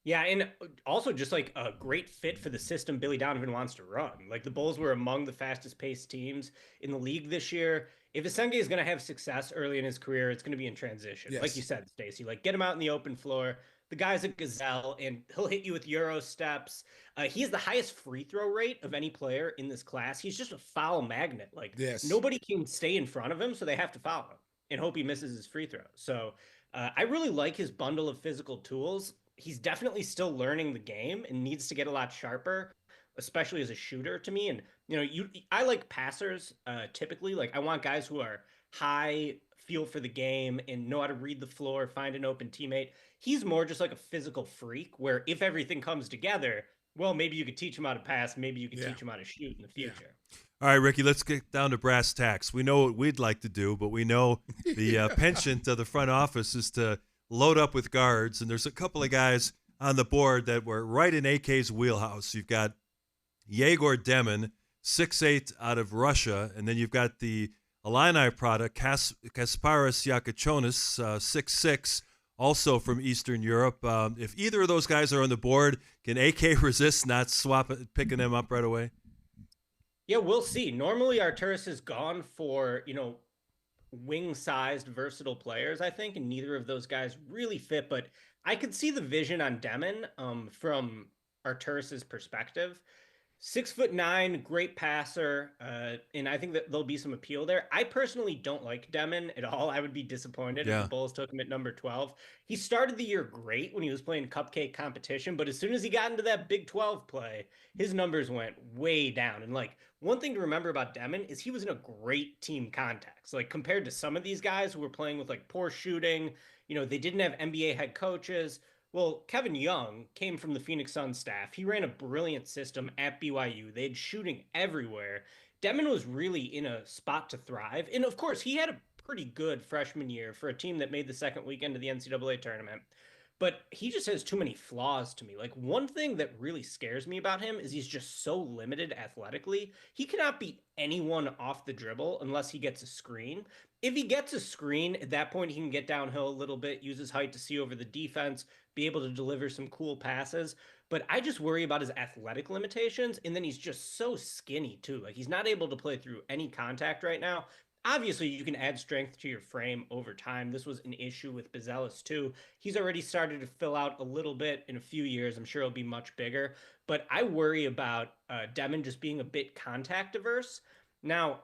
Yeah, and also just like a great fit for the system Billy Donovan wants to run. Like the Bulls were among the fastest paced teams in the league this year. If Ilnyckj is going to have success early in his career, it's going to be in transition. Yes. Like you said, Stacey, like get him out in the open floor. The guy's a gazelle, and he'll hit you with Euro steps. He has the highest free throw rate of any player in this class. He's just a foul magnet. Like nobody can stay in front of him, so they have to foul him and hope he misses his free throw. So I really like his bundle of physical tools. He's definitely still learning the game and needs to get a lot sharper, especially as a shooter to me. And, you know, I like passers typically. Like I want guys who are high, feel for the game, and know how to read the floor, find an open teammate. He's more just like a physical freak where if everything comes together, well, maybe you could teach him how to pass. Maybe you could teach him how to shoot in the future. All right, Ricky, let's get down to brass tacks. We know what we'd like to do, but we know the penchant of the front office is to load up with guards, and there's a couple of guys on the board that were right in AK's wheelhouse. You've got Yegor Demin, 6'8" out of Russia, and then you've got the Illini product, Kasparas Yakachonis, 6'6", also from Eastern Europe. If either of those guys are on the board, can AK resist not picking them up right away? Yeah, we'll see. Normally, Arturas has gone for, you know, wing-sized, versatile players, I think, and neither of those guys really fit. But I could see the vision on Demin from Arturas's perspective. 6'9", great passer, and I think that there'll be some appeal there. I personally don't like Demon at all. I would be disappointed if the Bulls took him at number 12. He started the year great when he was playing cupcake competition, but as soon as he got into that Big 12 play, his numbers went way down. And like one thing to remember about Demon is he was in a great team context. Like compared to some of these guys who were playing with like poor shooting, they didn't have NBA head coaches. Well, Kevin Young came from the Phoenix Suns staff. He ran a brilliant system at BYU. They had shooting everywhere. Demon was really in a spot to thrive. And of course, he had a pretty good freshman year for a team that made the second weekend of the NCAA tournament. But he just has too many flaws to me. Like one thing that really scares me about him is he's just so limited athletically. He cannot beat anyone off the dribble unless he gets a screen. If he gets a screen, at that point he can get downhill a little bit, use his height to see over the defense, be able to deliver some cool passes. But I just worry about his athletic limitations. And then he's just so skinny too. Like he's not able to play through any contact right now. Obviously, you can add strength to your frame over time. This was an issue with Buzelis too. He's already started to fill out a little bit in a few years. I'm sure he'll be much bigger. But I worry about Demon just being a bit contact averse. Now,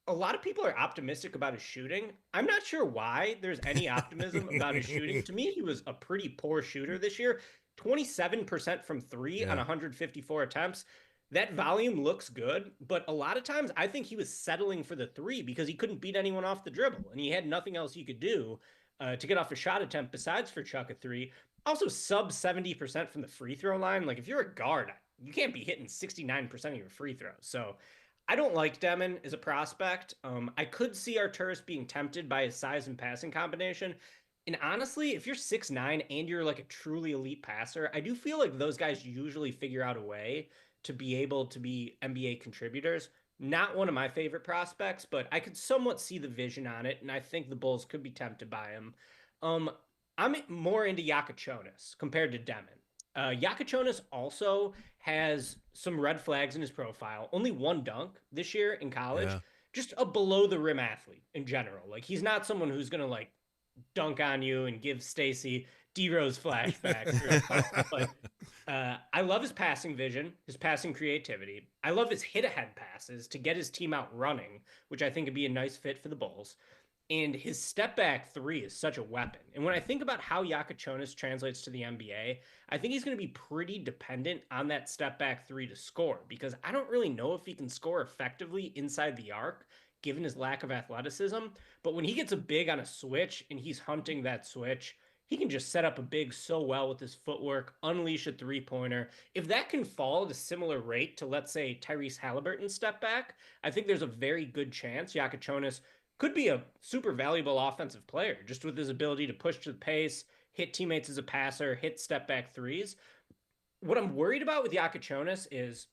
a lot of people are optimistic about his shooting. I'm not sure why there's any optimism about his shooting. To me, he was a pretty poor shooter this year. 27% from three on 154 attempts. That volume looks good, but a lot of times I think he was settling for the three because he couldn't beat anyone off the dribble, and he had nothing else he could do to get off a shot attempt besides for chuck a three. Also, sub 70% from the free throw line. Like, if you're a guard, you can't be hitting 69% of your free throws. So I don't like Demon as a prospect. I could see Arturas being tempted by his size and passing combination. And honestly, if you're 6'9" and you're like a truly elite passer, I do feel like those guys usually figure out a way to be able to be NBA contributors. Not one of my favorite prospects, but I could somewhat see the vision on it, and I think the Bulls could be tempted by him. I'm more into Yakachonis compared to Demon. Yakachonis also has some red flags in his profile. Only one dunk this year in college. Yeah. Just a below-the-rim athlete in general. Like, he's not someone who's going to, like, dunk on you and give Stacey D-Rose flashbacks. But I love his passing vision, his passing creativity. I love his hit-ahead passes to get his team out running, which I think would be a nice fit for the Bulls. And his step-back three is such a weapon. And when I think about how Yakachonis translates to the NBA, I think he's going to be pretty dependent on that step-back three to score, because I don't really know if he can score effectively inside the arc, given his lack of athleticism. But when he gets a big on a switch and he's hunting that switch, he can just set up a big so well with his footwork, unleash a three-pointer. If that can fall at a similar rate to, let's say, Tyrese Halliburton's step back, I think there's a very good chance Yakachonis could be a super valuable offensive player, just with his ability to push to the pace, hit teammates as a passer, hit step-back threes. What I'm worried about with Yakachonis is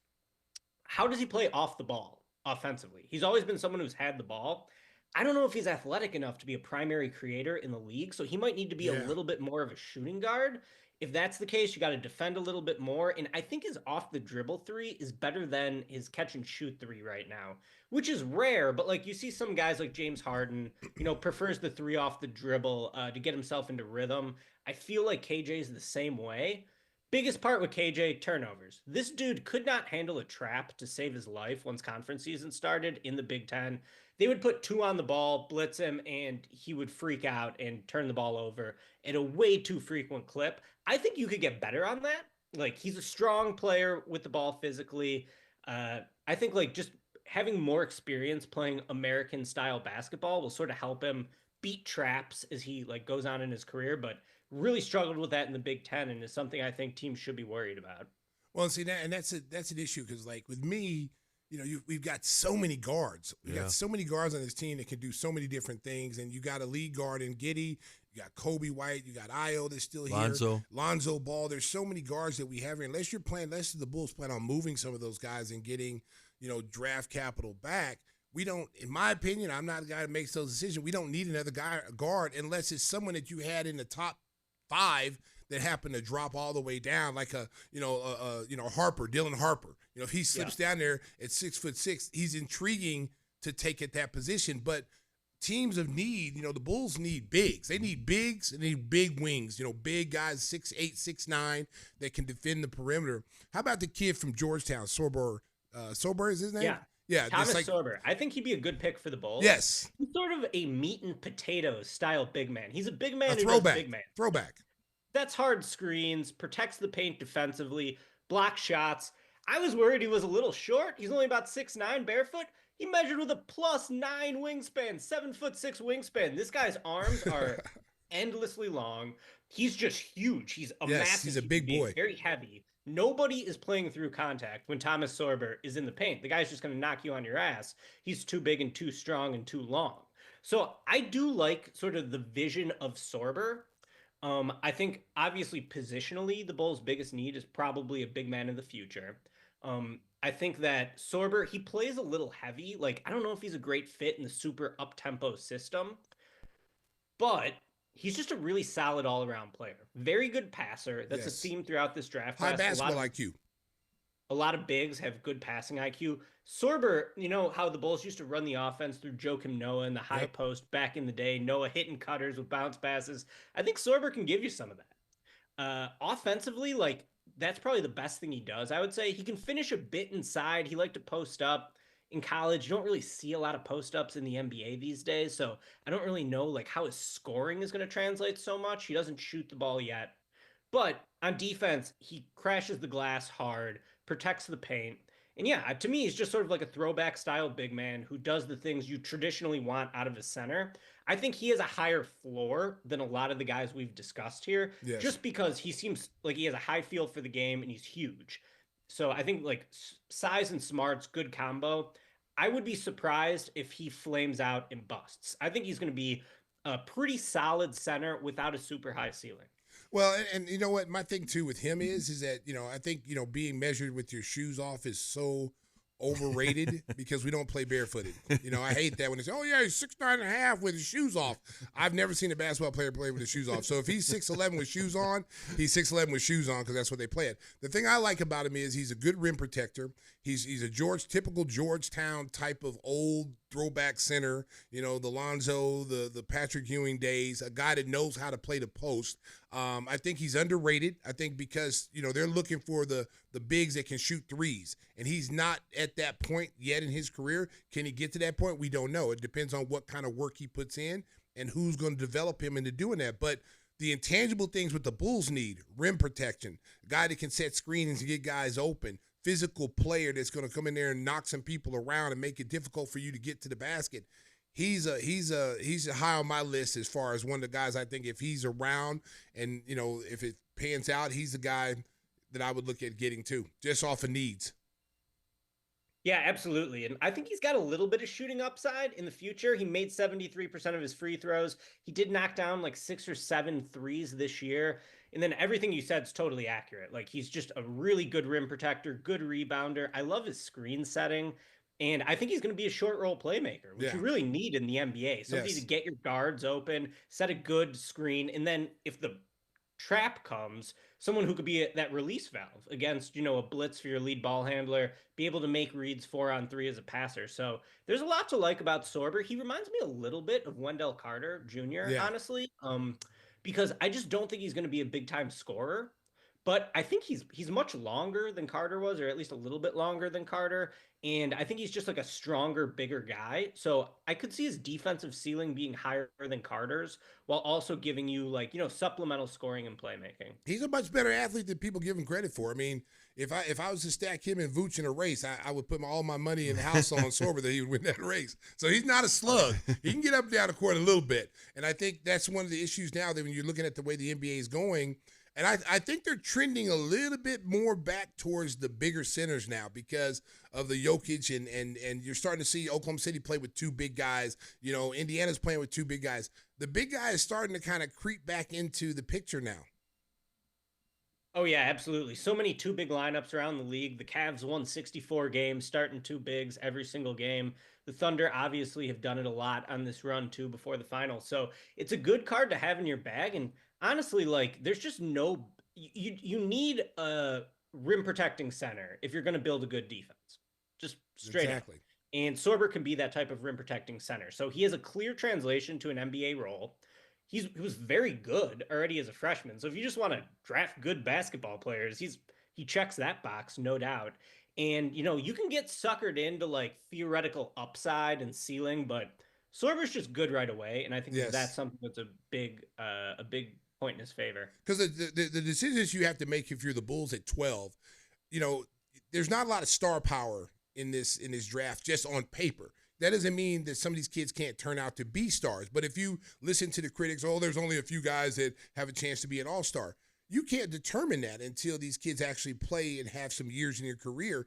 how does he play off the ball offensively? He's always been someone who's had the ball. I don't know if he's athletic enough to be a primary creator in the league, so he might need to be a little bit more of a shooting guard. If that's the case, you got to defend a little bit more. And I think his off the dribble three is better than his catch and shoot three right now, which is rare. But like you see some guys like James Harden, prefers the three off the dribble to get himself into rhythm. I feel like KJ is the same way. Biggest part with KJ, turnovers. This dude could not handle a trap to save his life once conference season started in the Big Ten. They would put two on the ball, blitz him, and he would freak out and turn the ball over at a way too frequent clip. I think you could get better on that. Like, he's a strong player with the ball physically. I think, like, just having more experience playing American-style basketball will sort of help him beat traps as he, like, goes on in his career, but really struggled with that in the Big Ten, and is something I think teams should be worried about. Well, see, that's an issue, because, like, with me, we've got so many guards. We've got so many guards on this team that can do so many different things. And you got a lead guard in Giddey. You got Kobe White. You got Io that's still here. Lonzo Ball. There's so many guards that we have here. Unless the Bulls plan on moving some of those guys and getting, draft capital back, we don't, in my opinion, I'm not the guy that makes those decisions. We don't need another guard unless it's someone that you had in the top 5 that happened to drop all the way down, like Harper, Dylan Harper. If he slips down there at 6'6", he's intriguing to take at that position. But teams of need, the Bulls need bigs. They need bigs and they need big wings, big guys 6'8", 6'9", that can defend the perimeter. How about the kid from Georgetown, Sorber? Sorber is his name? Yeah. Yeah. Thomas Sorber. I think he'd be a good pick for the Bulls. Yes. He's sort of a meat and potatoes style big man. He's a big man A who throwback. does big man. Throwback. That's hard screens, protects the paint defensively, blocks shots. I was worried he was a little short. He's only about 6'9", barefoot. He measured with a +9 wingspan, 7'6" wingspan. This guy's arms are endlessly long. He's just huge. He's a massive. He's a big boy. Very heavy. Nobody is playing through contact when Thomas Sorber is in the paint. The guy's just going to knock you on your ass. He's too big and too strong and too long. So I do like sort of the vision of Sorber. I think obviously positionally, the Bulls' biggest need is probably a big man in the future. I think that Sorber, he plays a little heavy. Like, I don't know if he's a great fit in the super up-tempo system, but he's just a really solid all-around player. Very good passer. That's a theme throughout this draft High class. basketball IQ. A lot of bigs have good passing IQ. Sorber, you know how the Bulls used to run the offense through Joakim Noah in the high post back in the day. Noah hitting cutters with bounce passes. I think Sorber can give you some of that. Offensively, like, that's probably the best thing he does. I would say he can finish a bit inside. He liked to post up. In college, you don't really see a lot of post-ups in the NBA these days, so I don't really know like how his scoring is going to translate so much. He doesn't shoot the ball yet. But on defense, he crashes the glass hard, protects the paint. And yeah, to me, he's just sort of like a throwback style big man who does the things you traditionally want out of a center. I think he has a higher floor than a lot of the guys we've discussed here, just because he seems like he has a high feel for the game and he's huge. So I think like size and smarts, good combo. I would be surprised if he flames out and busts. I think he's going to be a pretty solid center without a super high ceiling. Well, and you know what? My thing too with him is that, I think, being measured with your shoes off is so overrated because we don't play barefooted. I hate that when they say, oh yeah, he's 6'9.5" with his shoes off. I've never seen a basketball player play with his shoes off. So if he's 6'11" with shoes on, he's 6'11" with shoes on because that's what they play at. The thing I like about him is he's a good rim protector. He's a typical Georgetown type of old throwback center, the Lonzo, the Patrick Ewing days, a guy that knows how to play the post. I think he's underrated. I think because, they're looking for the bigs that can shoot threes, and he's not at that point yet in his career. Can he get to that point? We don't know. It depends on what kind of work he puts in and who's going to develop him into doing that. But the intangible things what the Bulls need, rim protection, a guy that can set screens and get guys open, physical player that's going to come in there and knock some people around and make it difficult for you to get to the basket. He's high on my list as far as one of the guys I think if he's around and, if it pans out, he's the guy that I would look at getting to just off of needs. Yeah, absolutely. And I think he's got a little bit of shooting upside in the future. He made 73% of his free throws. He did knock down like 6 or 7 threes this year. And then everything you said is totally accurate. Like, he's just a really good rim protector, good rebounder. I love his screen setting. And I think he's going to be a short roll playmaker, which you really need in the NBA. Somebody to get your guards open, set a good screen. And then if the trap comes, someone who could be that release valve against, a blitz for your lead ball handler, be able to make reads 4-on-3 as a passer. So there's a lot to like about Sorber. He reminds me a little bit of Wendell Carter Jr., honestly, because I just don't think he's going to be a big time scorer. But I think he's much longer than Carter was, or at least a little bit longer than Carter. And I think he's just like a stronger, bigger guy. So I could see his defensive ceiling being higher than Carter's while also giving you like, supplemental scoring and playmaking. He's a much better athlete than people give him credit for. I mean, if I was to stack him and Vooch in a race, I would put all my money in the house on Sorber that he would win that race. So he's not a slug. He can get up and down the court a little bit. And I think that's one of the issues now that when you're looking at the way the NBA is going, and I think they're trending a little bit more back towards the bigger centers now because of the Jokic and you're starting to see Oklahoma City play with 2 big guys. Indiana's playing with 2 big guys. The big guy is starting to kind of creep back into the picture now. Oh, yeah, absolutely. So many 2 big lineups around the league. The Cavs won 64 games, starting 2 bigs every single game. The Thunder obviously have done it a lot on this run, too, before the finals. So it's a good card to have in your bag. And honestly, like, there's just no – you need a rim-protecting center if you're going to build a good defense. Just straight up. And Sorber can be that type of rim protecting center. So he has a clear translation to an NBA role. He was very good already as a freshman. So if you just want to draft good basketball players, he checks that box, no doubt. And you can get suckered into like theoretical upside and ceiling, but Sorber's just good right away. And I think Yes. that's something that's a big point in his favor. Because the decisions you have to make if you're the Bulls at 12, there's not a lot of star power in this draft just on paper. That doesn't mean that some of these kids can't turn out to be stars. But if you listen to the critics, there's only a few guys that have a chance to be an all-star. You can't determine that until these kids actually play and have some years in your career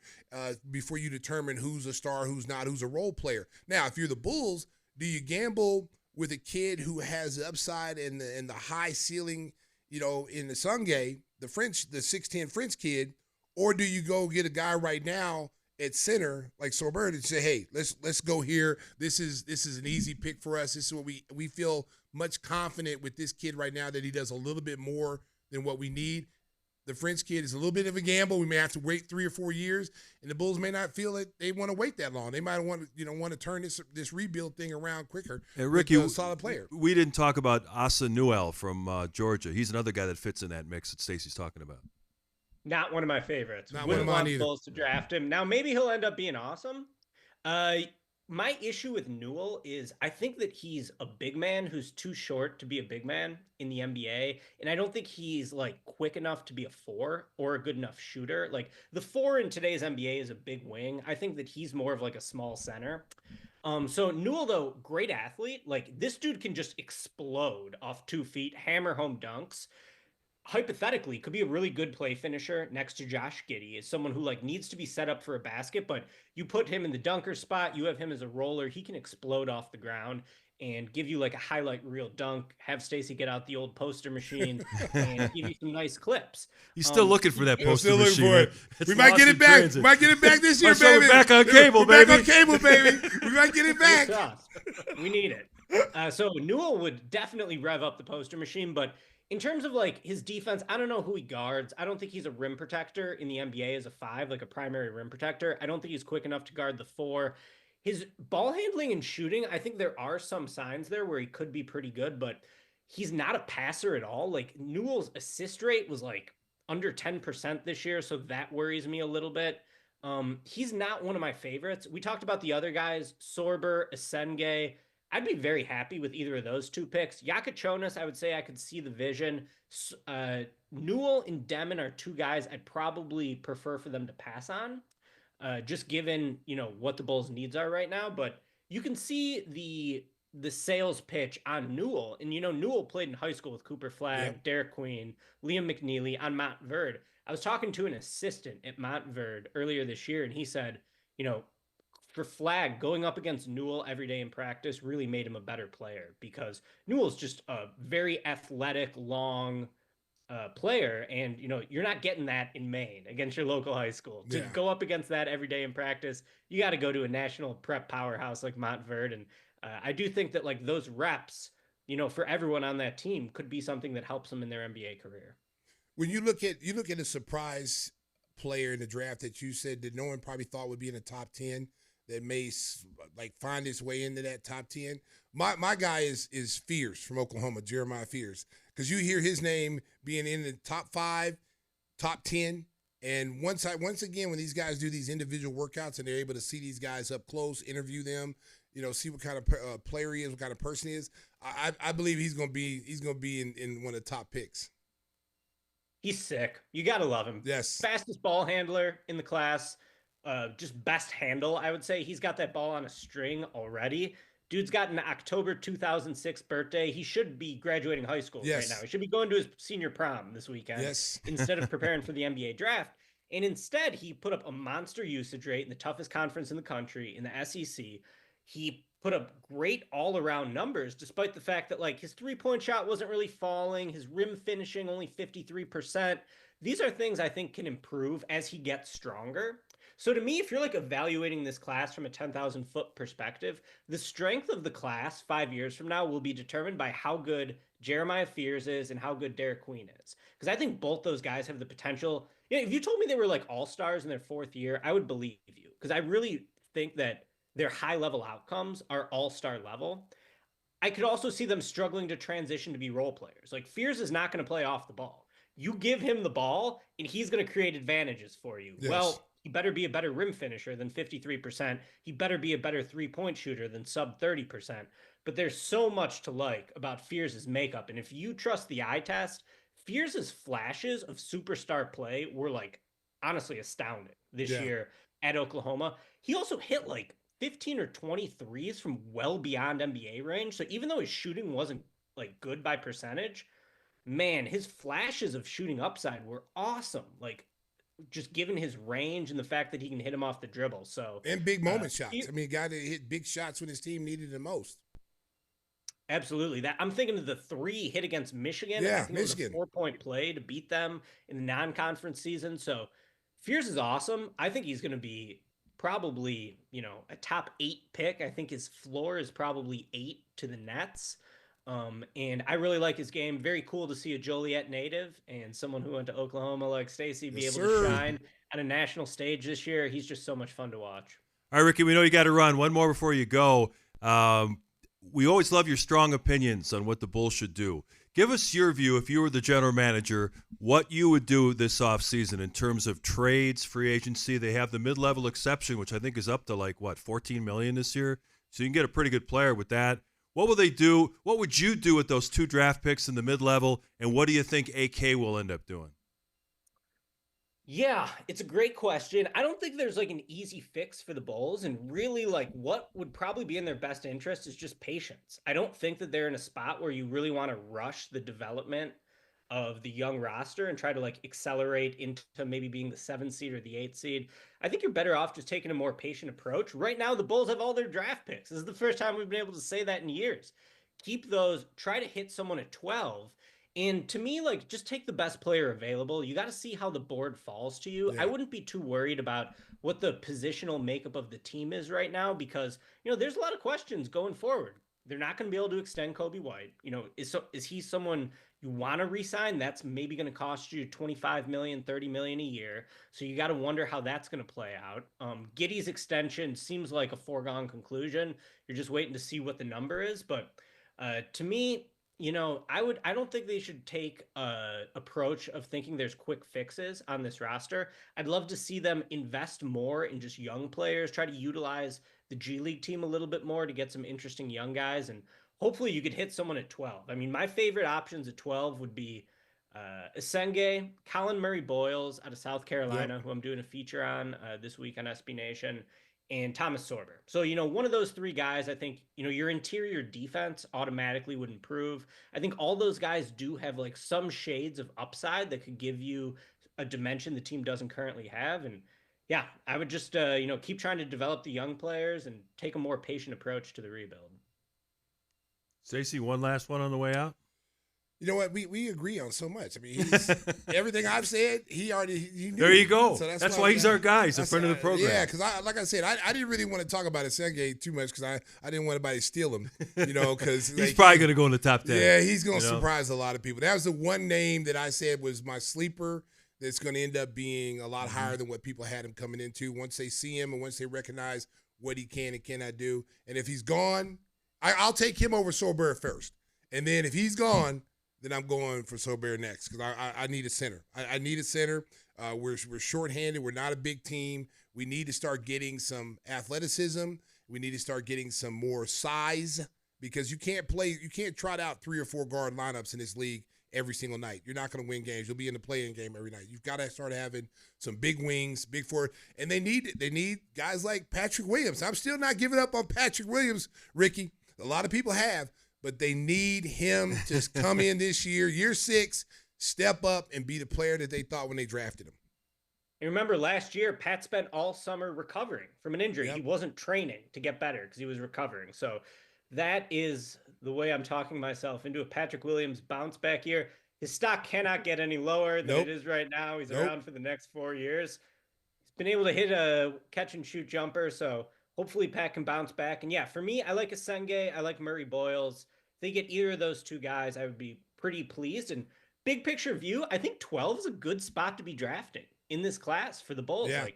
before you determine who's a star, who's not, who's a role player. Now, if you're the Bulls, do you gamble with a kid who has the upside and the high ceiling, in the Sungay, the 6'10" French kid, or do you go get a guy right now at center like Sorber and say, hey, let's go here. This is an easy pick for us. This is what we feel much confident with this kid right now that he does a little bit more than what we need. The French kid is a little bit of a gamble. We may have to wait 3 or 4 years, and the Bulls may not feel that they want to wait that long. They might want to turn this rebuild thing around quicker. And Ricky, with a solid player. We didn't talk about Asa Newell from Georgia. He's another guy that fits in that mix that Stacey's talking about. Not one of my favorites. Not Wouldn't one of mine want either. Bulls to draft him. Now maybe he'll end up being awesome. My issue with Newell is I think that he's a big man who's too short to be a big man in the NBA, and I don't think he's like quick enough to be a 4 or a good enough shooter. Like the 4 in today's NBA is a big wing. I think that he's more of like a small center. So Newell, though, great athlete. Like this dude can just explode off 2 feet, hammer home dunks. Hypothetically could be a really good play finisher next to Josh Giddey. Is someone who like needs to be set up for a basket, but you put him in the dunker spot, you have him as a roller, he can explode off the ground and give you like a highlight reel dunk, have Stacey get out the old poster machine and give you some nice clips. He's still looking for that poster still machine. looking for it. It's We might lost get in it back. transit. We might get it back this year, I'll show baby. it back on cable, We're baby. back on cable, baby. We might get it back. We need it. So Newell would definitely rev up the poster machine, but in terms of like his defense, I don't know who he guards. I don't think he's a rim protector in the NBA as a 5, like a primary rim protector. I don't think he's quick enough to guard the 4. His ball handling and shooting, I think there are some signs there where he could be pretty good, but he's not a passer at all. Like Newell's assist rate was like under 10% this year, so that worries me a little bit. He's not one of my favorites. We talked about the other guys, Sorber, Ilnyckj. I'd be very happy with either of those 2 picks. Ilnyckj, I would say I could see the vision. Newell and Demon are 2 guys I'd probably prefer for them to pass on, just given what the Bulls' needs are right now. But you can see the sales pitch on Newell, and Newell played in high school with Cooper Flagg, Derek Queen, Liam McNeely on Montverde. I was talking to an assistant at Montverde earlier this year, and he said, for Flagg, going up against Newell every day in practice really made him a better player because Newell's just a very athletic, long player. And, you're not getting that in Maine against your local high school. To go up against that every day in practice, you got to go to a national prep powerhouse like Montverde. And I do think that like those reps, for everyone on that team could be something that helps them in their NBA career. When you look at a surprise player in the draft that you said that no one probably thought would be in the top 10, that may like find its way into that top 10. My guy is Fears from Oklahoma, Jeremiah Fears, because you hear his name being in the top 5, top 10, and once again when these guys do these individual workouts and they're able to see these guys up close, interview them, see what kind of player he is, what kind of person he is, I believe he's gonna be in one of the top picks. He's sick. You gotta love him. Yes, fastest ball handler in the class. Just best handle, I would say. He's got that ball on a string already. Dude's got an October 2006 birthday. He should be graduating high school right now. He should be going to his senior prom this weekend instead of preparing for the NBA draft. And instead, he put up a monster usage rate in the toughest conference in the country, in the SEC. He put up great all-around numbers, despite the fact that like his three-point shot wasn't really falling, his rim finishing only 53%. These are things I think can improve as he gets stronger. So to me, if you're like evaluating this class from a 10,000 foot perspective, the strength of the class 5 years from now will be determined by how good Jeremiah Fears is and how good Derek Queen is. Because I think both those guys have the potential. If you told me they were like all-stars in their 4th year, I would believe you. Because I really think that their high level outcomes are all-star level. I could also see them struggling to transition to be role players. Like Fears is not going to play off the ball. You give him the ball and he's going to create advantages for you. Yes. Well, he better be a better rim finisher than 53%. He better be a better 3-point shooter than sub 30%. But there's so much to like about Fears' makeup. And if you trust the eye test, Fears' flashes of superstar play were like honestly astounding this year at Oklahoma. He also hit like 15 or 20 threes from well beyond NBA range. So even though his shooting wasn't like good by percentage, man, his flashes of shooting upside were awesome. Like just given his range and the fact that he can hit him off the dribble. So and big moment shots. I mean, a guy that hit big shots when his team needed the most. Absolutely. That I'm thinking of the 3 hit against Michigan. Yeah, I think Michigan. It was a 4-point play to beat them in the non-conference season. So Fears is awesome. I think he's going to be probably, a top 8 pick. I think his floor is probably 8 to the Nets. And I really like his game. Very cool to see a Joliet native and someone who went to Oklahoma like Stacey be able to shine on a national stage this year. He's just so much fun to watch. All right, Ricky, we know you got to run. One more before you go. We always love your strong opinions on what the Bulls should do. Give us your view, if you were the general manager, what you would do this offseason in terms of trades, free agency. They have the mid-level exception, which I think is up to $14 million this year. So you can get a pretty good player with that. What will they do? What would you do with those 2 draft picks in the mid-level? And what do you think AK will end up doing? Yeah, it's a great question. I don't think there's an easy fix for the Bulls, and really what would probably be in their best interest is just patience. I don't think that they're in a spot where you really want to rush the development of the young roster and try to accelerate into maybe being the 7th seed or the 8th seed. I think you're better off just taking a more patient approach. Right now, the Bulls have all their draft picks. This is the first time we've been able to say that in years. Keep those, try to hit someone at 12. And to me, just take the best player available. You got to see how the board falls to you. Yeah. I wouldn't be too worried about what the positional makeup of the team is right now because, there's a lot of questions going forward. They're not going to be able to extend Kobe White. Is he someone you want to re-sign? That's maybe going to cost you $25 million, $30 million a year. So you got to wonder how that's going to play out. Giddey's extension seems like a foregone conclusion. You're just waiting to see what the number is. But to me, I don't think they should take a approach of thinking there's quick fixes on this roster. I'd love to see them invest more in just young players, try to utilize the G League team a little bit more to get some interesting young guys. And hopefully you could hit someone at 12. I mean, my favorite options at 12 would be Ilnyckj, Colin Murray Boyles out of South Carolina, who I'm doing a feature on this week on SB Nation, and Thomas Sorber. So, one of those 3 guys, I think, your interior defense automatically would improve. I think all those guys do have some shades of upside that could give you a dimension the team doesn't currently have. And yeah, I would just, keep trying to develop the young players and take a more patient approach to the rebuild. Stacey, one last one on the way out? You know what? We agree on so much. I mean, he's, everything I've said, he knew. There you go. So that's why he's our guy. He's a friend of the program. Yeah, because like I said, I didn't really want to talk about Ilnyckj too much because I didn't want anybody to steal him. Because he's probably going to go in the top 10. Yeah, he's going to surprise a lot of people. That was the one name that I said was my sleeper. That's going to end up being a lot higher than what people had him coming into once they see him and once they recognize what he can and cannot do. And if he's gone, I'll take him over Sorber first. And then if he's gone, then I'm going for Sorber next because I need a center. I need a center. We're shorthanded. We're not a big team. We need to start getting some athleticism. We need to start getting some more size because you can't trot out 3 or 4 guard lineups in this league every single night. You're not going to win games. You'll be in the play-in game every night. You've got to start having some big wings, big forward, and they need guys like Patrick Williams. I'm still not giving up on Patrick Williams, Ricky. A lot of people have. But they need him to come in this year 6, step up, and be the player that they thought when they drafted him. And remember, last year, Pat spent all summer recovering from an injury. Yep. He wasn't training to get better because he was recovering. So that is the way I'm talking myself into a Patrick Williams bounce back year. His stock cannot get any lower than it is right now. He's around for the next 4 years. He's been able to hit a catch-and-shoot jumper, so hopefully Pat can bounce back. And yeah, for me, I like Ilnyckj. I like Murray Boyles. If they get either of those 2 guys, I would be pretty pleased. And big picture view, I think 12 is a good spot to be drafting in this class for the Bulls. Yeah.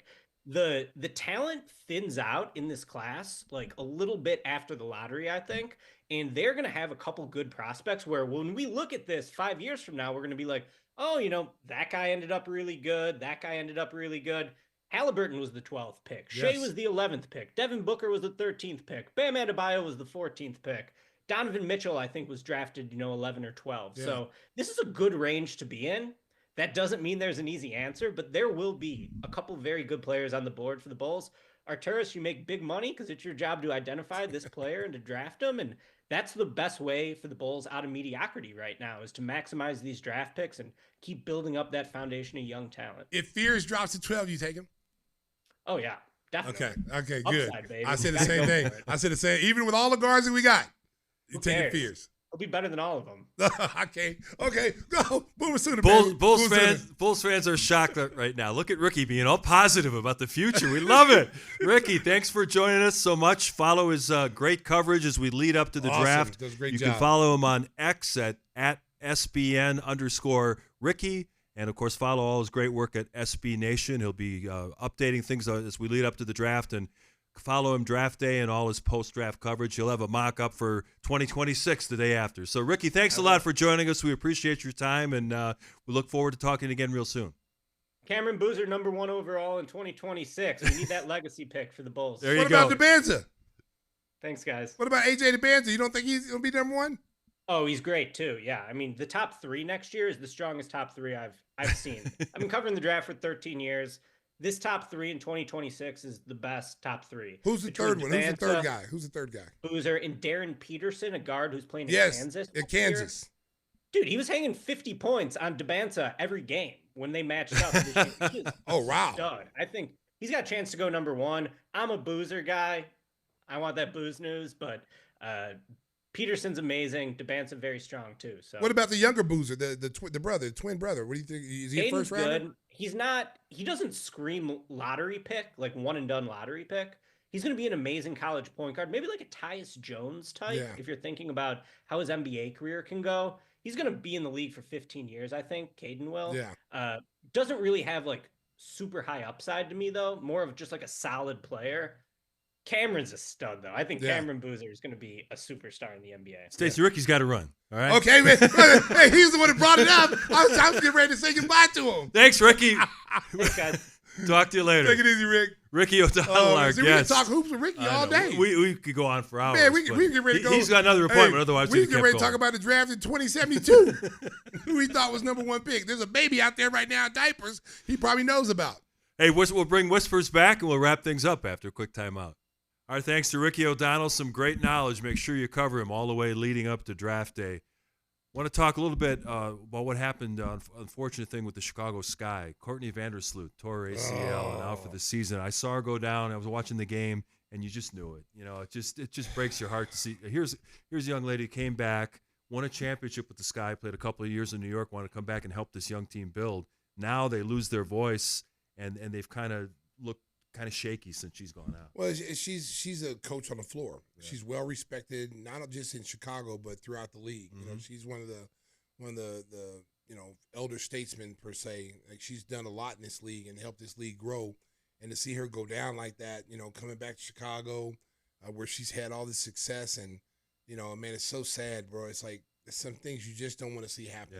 The talent thins out in this class like a little bit after the lottery, I think. And they're going to have a couple good prospects where when we look at this 5 years from now, we're going to be like, oh, that guy ended up really good. That guy ended up really good. Halliburton was the 12th pick. Shea was the 11th pick. Devin Booker was the 13th pick. Bam Adebayo was the 14th pick. Donovan Mitchell, I think, was drafted, 11 or 12. Yeah. So this is a good range to be in. That doesn't mean there's an easy answer, but there will be a couple very good players on the board for the Bulls. Arturas, you make big money because it's your job to identify this player and to draft him. And that's the best way for the Bulls out of mediocrity right now, is to maximize these draft picks and keep building up that foundation of young talent. If Fears drops to 12, you take him? Oh, yeah, definitely. Okay, good. Upside, baby. I said the same thing. I said the same. Even with all the guards that we got, you take Fears. He'll be better than all of them. Okay, go. Boomer sooner, Bulls fans are shocked right now. Look at Ricky being all positive about the future. We love it. Ricky, thanks for joining us so much. Follow his great coverage as we lead up to the draft. Does a great you job. Can follow him on X at SBN_Ricky. And, of course, follow all his great work at SB Nation. He'll be updating things as we lead up to the draft, and follow him draft day and all his post-draft coverage. He'll have a mock-up for 2026 the day after. So, Ricky, thanks a lot for joining us. We appreciate your time, and we look forward to talking again real soon. Cameron Boozer, number 1 overall in 2026. We need that legacy pick for the Bulls. There you go. What about DeBanza? Thanks, guys. What about AJ DeBanza? You don't think he's going to be number 1? Oh, he's great, too. Yeah, I mean, the top 3 next year is the strongest top 3 I've seen. I've been covering the draft for 13 years. This top 3 in 2026 is the best top 3. Who's the third one? Who's the third guy? Boozer and Darren Peterson, a guard who's playing in Kansas. Kansas. Dude, he was hanging 50 points on DeBanza every game when they matched up. Oh, wow. Stud. I think he's got a chance to go number 1. I'm a Boozer guy. I want that booze news, but Peterson's amazing. DeBanza very strong too. So what about the younger Boozer, the twin brother? What do you think? Is he a first rounder? Good. He's not. He doesn't scream lottery pick, like one and done lottery pick. He's going to be an amazing college point guard, maybe like a Tyus Jones type. Yeah. If you're thinking about how his NBA career can go, he's going to be in the league for 15 years. I think Caden will. Yeah. Doesn't really have like super high upside to me though. More of just like a solid player. Cameron's a stud, though. I think Cameron Boozer is going to be a superstar in the NBA. Stacey, Ricky's got to run. All right. Okay, man. Hey, he's the one that brought it up. I was getting ready to say goodbye to him. Thanks, Ricky. Thanks, guys. Talk to you later. Take it easy, Rick. Ricky O'Donnell, our guest. We can talk hoops with Ricky all day. We could go on for hours. Man, we can get ready to go. He's got another appointment, otherwise we can get ready to talk about the draft in 2072. Who we thought was number 1 pick. There's a baby out there right now in diapers he probably knows about. Hey, we'll bring Whispers back, and we'll wrap things up after a quick timeout. All right, thanks to Ricky O'Donnell. Some great knowledge. Make sure you cover him all the way leading up to draft day. I want to talk a little bit about what happened, unfortunate thing with the Chicago Sky. Courtney Vandersloot tore her ACL and out for the season. I saw her go down. I was watching the game, and you just knew it. It just breaks your heart to see. Here's a young lady who came back, won a championship with the Sky, played a couple of years in New York, wanted to come back and help this young team build. Now they lose their voice, and they've kind of looked kind of shaky since she's gone out. Well, she's a coach on the floor. Yeah. She's well respected, not just in Chicago but throughout the league. Mm-hmm. She's one of the elder statesmen per se. Like, she's done a lot in this league and helped this league grow. And to see her go down like that, coming back to Chicago, where she's had all this success, and man, it's so sad, bro. It's like there's some things you just don't want to see happen.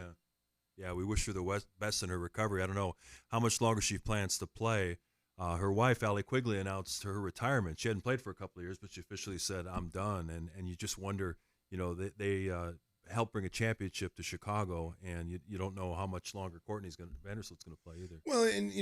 Yeah. We wish her the best in her recovery. I don't know how much longer she plans to play. Her wife, Allie Quigley, announced her retirement. She hadn't played for a couple of years, but she officially said, I'm done. And you just wonder, they helped bring a championship to Chicago, and you don't know how much longer Vandersloot's going to play either. Well, and,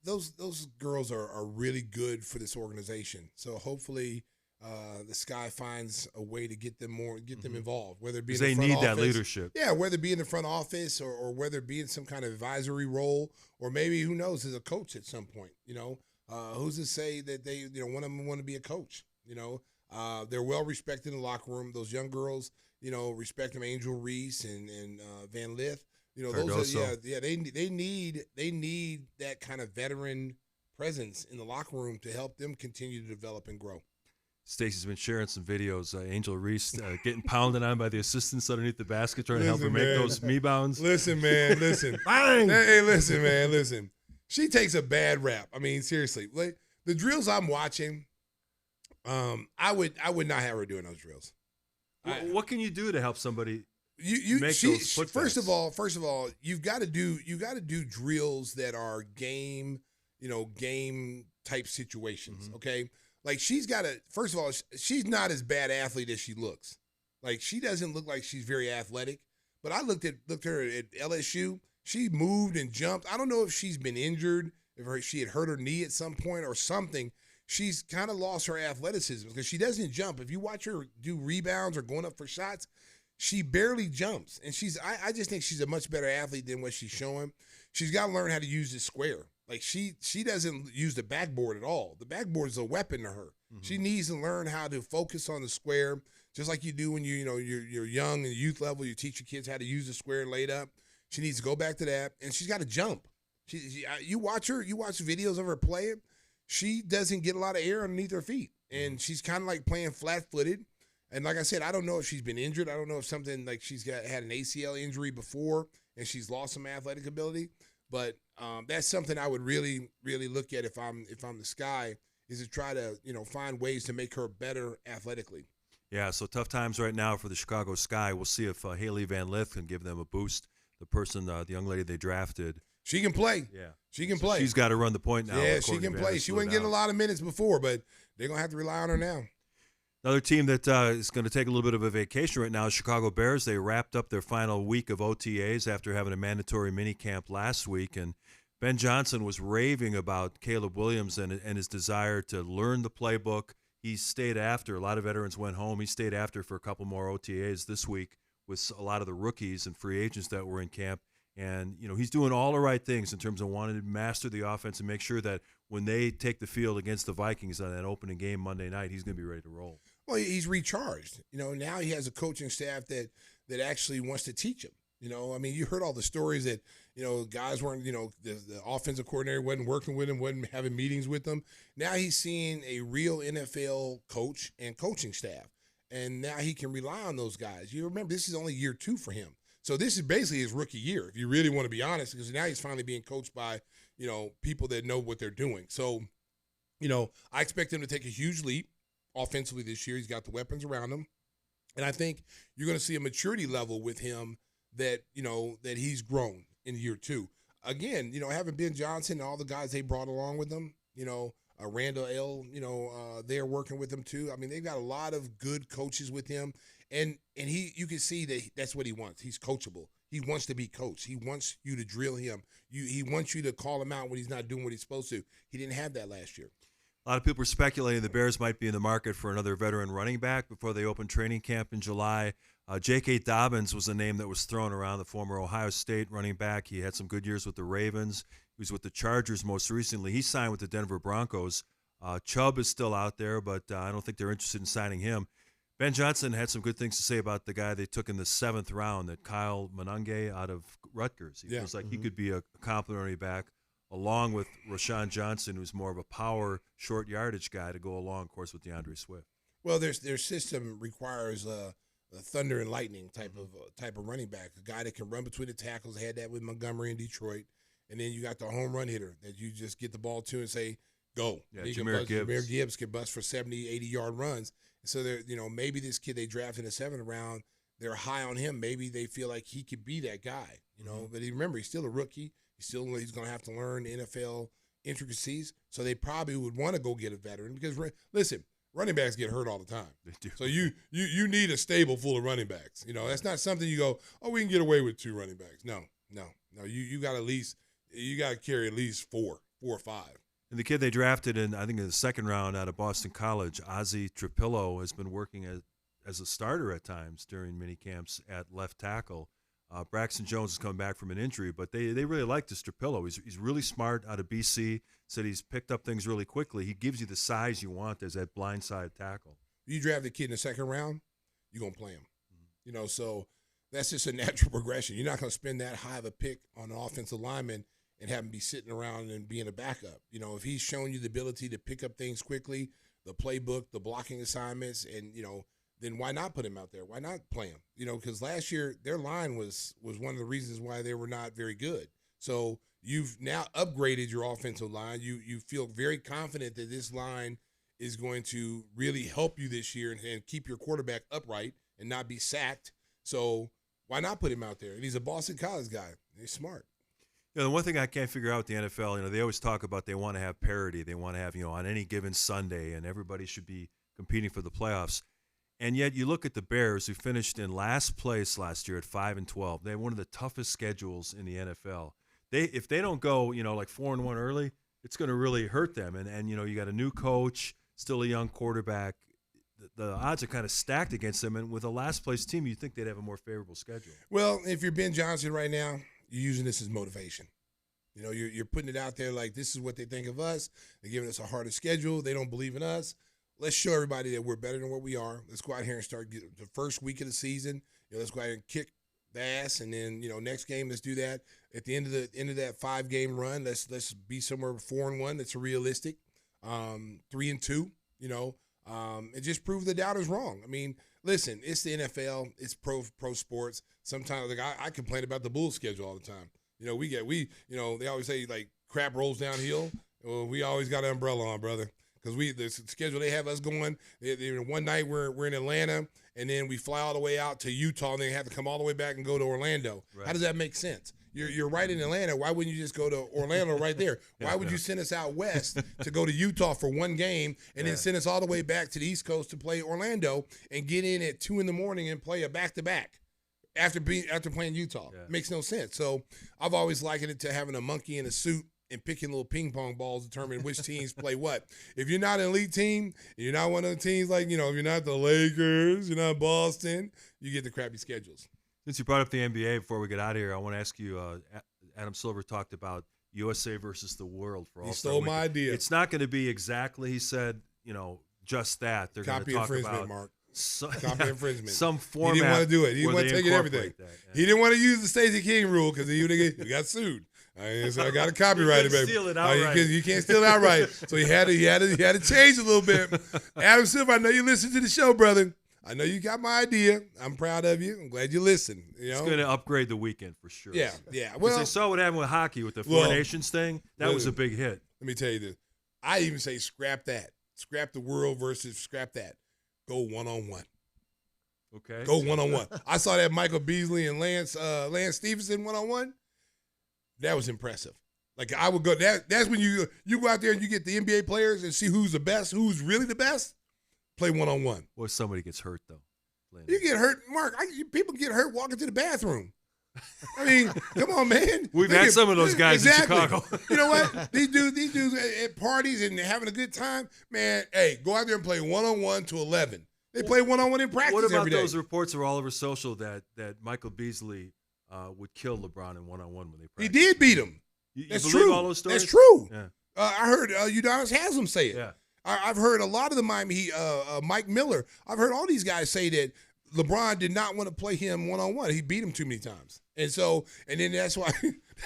those girls are really good for this organization. So hopefully the Sky finds a way to get them involved, whether it be in the front they need office. That leadership. Yeah, whether it be in the front office or whether it be in some kind of advisory role, or maybe, who knows, as a coach at some point, who's to say that they, one of them want to be a coach? They're well respected in the locker room. Those young girls, respect them. Angel Reese and Van Lith. Those are, they need that kind of veteran presence in the locker room to help them continue to develop and grow. Stacey's been sharing some videos. Angel Reese getting pounded on by the assistants underneath the basket, trying to help her make those me-bounds. Listen, man. Bang! Hey, listen, man. Listen. She takes a bad rap. I mean, seriously. The drills I'm watching, I would not have her doing those drills. What can you do to help somebody? Those first of all, you've got to do drills that are game type situations. Mm-hmm. Okay, like she's got to. First of all, she's not as bad athlete as she looks. Like she doesn't look like she's very athletic. But I looked at her at LSU. She moved and jumped. I don't know if she's been injured, if she had hurt her knee at some point or something. She's kind of lost her athleticism because she doesn't jump. If you watch her do rebounds or going up for shots, she barely jumps. And I just think she's a much better athlete than what she's showing. She's got to learn how to use the square. Like she doesn't use the backboard at all. The backboard is a weapon to her. Mm-hmm. She needs to learn how to focus on the square, just like you do when you're young and youth level. You teach your kids how to use the square laid up. She needs to go back to that, and she's got to jump. You watch videos of her playing. She doesn't get a lot of air underneath her feet, and she's kind of like playing flat-footed. And like I said, I don't know if she's been injured. I don't know if something like she's had an ACL injury before and she's lost some athletic ability. But that's something I would really, really look at if I'm the Sky, is to try to find ways to make her better athletically. Yeah, so tough times right now for the Chicago Sky. We'll see if Haley Van Lith can give them a boost. The young lady they drafted. She can play. Yeah. She can play. She's got to run the point now. Yeah, she can play. She wasn't getting a lot of minutes before, but they're going to have to rely on her now. Another team that is going to take a little bit of a vacation right now is Chicago Bears. They wrapped up their final week of OTAs after having a mandatory minicamp last week, and Ben Johnson was raving about Caleb Williams and his desire to learn the playbook. He stayed after. A lot of veterans went home. He stayed after for a couple more OTAs this week with a lot of the rookies and free agents that were in camp. And, he's doing all the right things in terms of wanting to master the offense and make sure that when they take the field against the Vikings on that opening game Monday night, he's going to be ready to roll. Well, he's recharged. Now he has a coaching staff that actually wants to teach him. You heard all the stories that, guys weren't, the offensive coordinator wasn't working with him, wasn't having meetings with them. Now he's seeing a real NFL coach and coaching staff. And now he can rely on those guys. You remember, this is only year 2 for him. So this is basically his rookie year, if you really want to be honest, because now he's finally being coached by, people that know what they're doing. So, I expect him to take a huge leap offensively this year. He's got the weapons around him. And I think you're going to see a maturity level with him that, that he's grown in year 2. Again, having Ben Johnson and all the guys they brought along with them, Randall L., they're working with him too. They've got a lot of good coaches with him. And you can see that that's what he wants. He's coachable. He wants to be coached. He wants you to drill him. He wants you to call him out when he's not doing what he's supposed to. He didn't have that last year. A lot of people are speculating the Bears might be in the market for another veteran running back before they open training camp in July. J.K. Dobbins was a name that was thrown around, the former Ohio State running back. He had some good years with the Ravens. He was with the Chargers most recently. He signed with the Denver Broncos. Chubb is still out there, but I don't think they're interested in signing him. Ben Johnson had some good things to say about the guy they took in the 7th round, that Kyle Monange out of Rutgers. He feels like he could be a complimentary back, along with Rashawn Johnson, who's more of a power, short yardage guy to go along, of course, with DeAndre Swift. Well, their system requires a thunder and lightning type of running back, a guy that can run between the tackles. They had that with Montgomery in Detroit. And then you got the home run hitter that you just get the ball to and say, go. Yeah, Jahmyr Gibbs. Jahmyr Gibbs can bust for 70, 80-yard runs. So they're, maybe this kid they drafted in the 7th round, they're high on him. Maybe they feel like he could be that guy, But remember, he's still a rookie. He's going to have to learn NFL intricacies. So they probably would want to go get a veteran because, listen, running backs get hurt all the time. They do. So you need a stable full of running backs. That's not something you go, oh, we can get away with 2 running backs. No. You got to carry at least 4 or 5. And the kid they drafted in the 2nd round out of Boston College, Ozzie Trapillo, has been working as a starter at times during mini camps at left tackle. Braxton Jones has come back from an injury, but they really like this Trapillo. He's really smart out of BC, said he's picked up things really quickly. He gives you the size you want as that blindside tackle. You draft a kid in the 2nd round, you're going to play him. So that's just a natural progression. You're not going to spend that high of a pick on an offensive lineman and have him be sitting around and being a backup. If he's shown you the ability to pick up things quickly, the playbook, the blocking assignments, and, then why not put him out there? Why not play him? Because last year their line was one of the reasons why they were not very good. So you've now upgraded your offensive line. You feel very confident that this line is going to really help you this year and keep your quarterback upright and not be sacked. So why not put him out there? And he's a Boston College guy. He's smart. The one thing I can't figure out with the NFL, they always talk about they want to have parity. They want to have, on any given Sunday, and everybody should be competing for the playoffs. And yet you look at the Bears, who finished in last place last year at 5-12. They have one of the toughest schedules in the NFL. If they don't go, like 4-1 early, it's going to really hurt them. And you got a new coach, still a young quarterback. The odds are kind of stacked against them. And with a last place team, you'd think they'd have a more favorable schedule. Well, if you're Ben Johnson right now, you're using this as motivation. You're putting it out there like this is what they think of us. They're giving us a harder schedule. They don't believe in us. Let's show everybody that we're better than what we are. Let's go out here and start the first week of the season. Let's go out and kick the ass, and then next game let's do that. At the end of that 5-game run, let's be somewhere 4-1. That's realistic. 3-2. And just prove the doubters wrong. I mean, listen, it's the NFL. It's pro sports. Sometimes I complain about the Bulls schedule all the time. They always say like crap rolls downhill. Well, we always got an umbrella on, brother. Because the schedule they have us going, one night we're in Atlanta, and then we fly all the way out to Utah, and then have to come all the way back and go to Orlando. Right. How does that make sense? You're right in Atlanta. Why wouldn't you just go to Orlando right there? Why would you send us out west to go to Utah for one game and then send us all the way back to the East Coast to play Orlando and get in at 2 a.m. and play a back-to-back after playing Utah? Yeah. Makes no sense. So I've always likened it to having a monkey in a suit and picking little ping pong balls to determine which teams play what. If you're not an elite team, and you're not one of the teams like, if you're not the Lakers, you're not Boston, you get the crappy schedules. Since you brought up the NBA, before we get out of here, I want to ask you, Adam Silver talked about USA versus the world for All-Star He stole my idea. It's not going to be exactly, he said, just that. They're going to talk about Mark. Copy infringement. Some format. He didn't want to do it. He didn't want to take everything. He didn't want to use the Stacey King rule because he got sued. So I got to copyright it, baby. Steal it outright. You can't steal it outright. So he had to change a little bit. Adam Silver, I know you listen to the show, brother. I know you got my idea. I'm proud of you. I'm glad you listened. It's going to upgrade the weekend for sure. Yeah. Well, they saw what happened with hockey with the Four Nations thing. That was a big hit. Let me tell you this. I even say scrap that. Scrap the world versus scrap that. Go one-on-one. Okay. Go one-on-one. I saw that Michael Beasley and Lance Stevenson one-on-one. That was impressive. Like I would go. That's when you go out there and you get the NBA players and see who's the best, who's really the best. Play one-on-one. Or somebody gets hurt though. You get hurt, Mark. People get hurt walking to the bathroom. I mean, come on, man. We've had some of those guys in Chicago. You know what? These dudes at parties and having a good time. Man, hey, go out there and play one-on-one to 11. They play one-on-one in practice every day. What about those reports are all over social that Michael Beasley would kill LeBron in one-on-one when they practice? He did beat him. That's true. All those stories? That's true. Yeah. I heard Udonis Haslam say it. Yeah. I've heard a lot of the Miami Mike Miller. I've heard all these guys say that LeBron did not want to play him one-on-one. He beat him too many times. And then that's why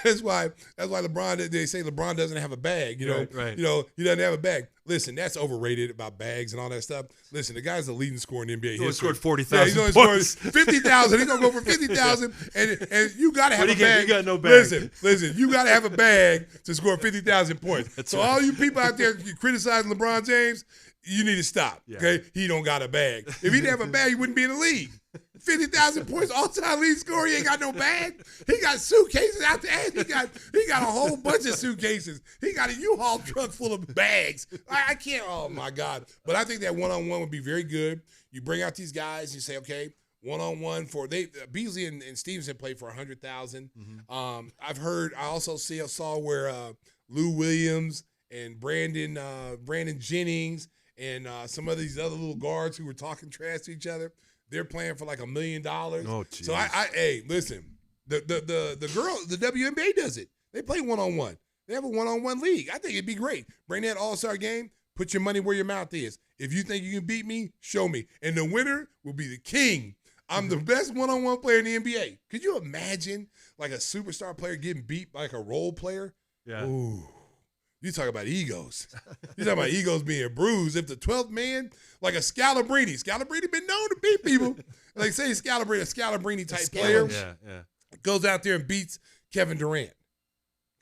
LeBron, they say LeBron doesn't have a bag, Right. He doesn't have a bag. Listen, that's overrated about bags and all that stuff. Listen, the guy's the leading scorer in the NBA history. He scored 40,000 he's only points. scored 50,000. He's going to go for 50,000 and you got to have a bag. He got no bag. Listen, you got to have a bag to score 50,000 points. That's so right. All you people out there criticizing LeBron James, you need to stop, okay? He don't got a bag. If he didn't have a bag, he wouldn't be in the league. 50,000 points, all-time lead scorer. He ain't got no bag. He got suitcases out there. He got a whole bunch of suitcases. He got a U-Haul truck full of bags. I can't. Oh my God! But I think that one-on-one would be very good. You bring out these guys. You say, okay, one-on-one for Beasley and Stevenson played for 100,000. Mm-hmm. I also saw where Lou Williams and Brandon Jennings and some of these other little guards who were talking trash to each other. They're playing for like $1 million. Oh, geez. So hey, listen, the WNBA does it. They play one-on-one. They have a one-on-one league. I think it'd be great. Bring that all-star game. Put your money where your mouth is. If you think you can beat me, show me. And the winner will be the king. I'm the best one-on-one player in the NBA. Could you imagine like a superstar player getting beat by like a role player? Yeah. Ooh. You talk about egos. You talk about egos being bruised. If the 12th man, like a Scalabrini been known to beat people. Like say a Scalabrini type player, goes out there and beats Kevin Durant.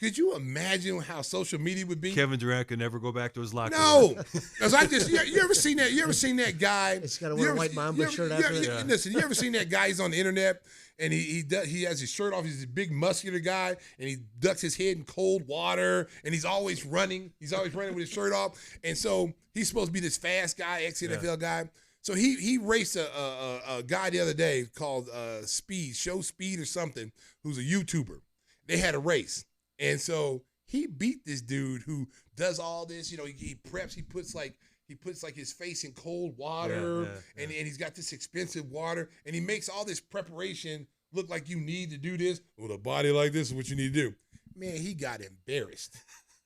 Could you imagine how social media would be? Kevin Durant could never go back to his locker room. No, because you ever seen that? You ever seen that guy? He's got to wear a white Mamba shirt after that. Listen, you ever seen that guy? He's on the internet and he has his shirt off. He's a big muscular guy and he ducks his head in cold water and he's always running. He's always running with his shirt off. And so he's supposed to be this fast guy, ex-NFL guy. So he raced a guy the other day called Show Speed or something, who's a YouTuber. They had a race. And so he beat this dude who does all this, he preps, he puts like his face in cold water and he's got this expensive water and he makes all this preparation look like you need to do this. With a body like this is what you need to do. Man, he got embarrassed.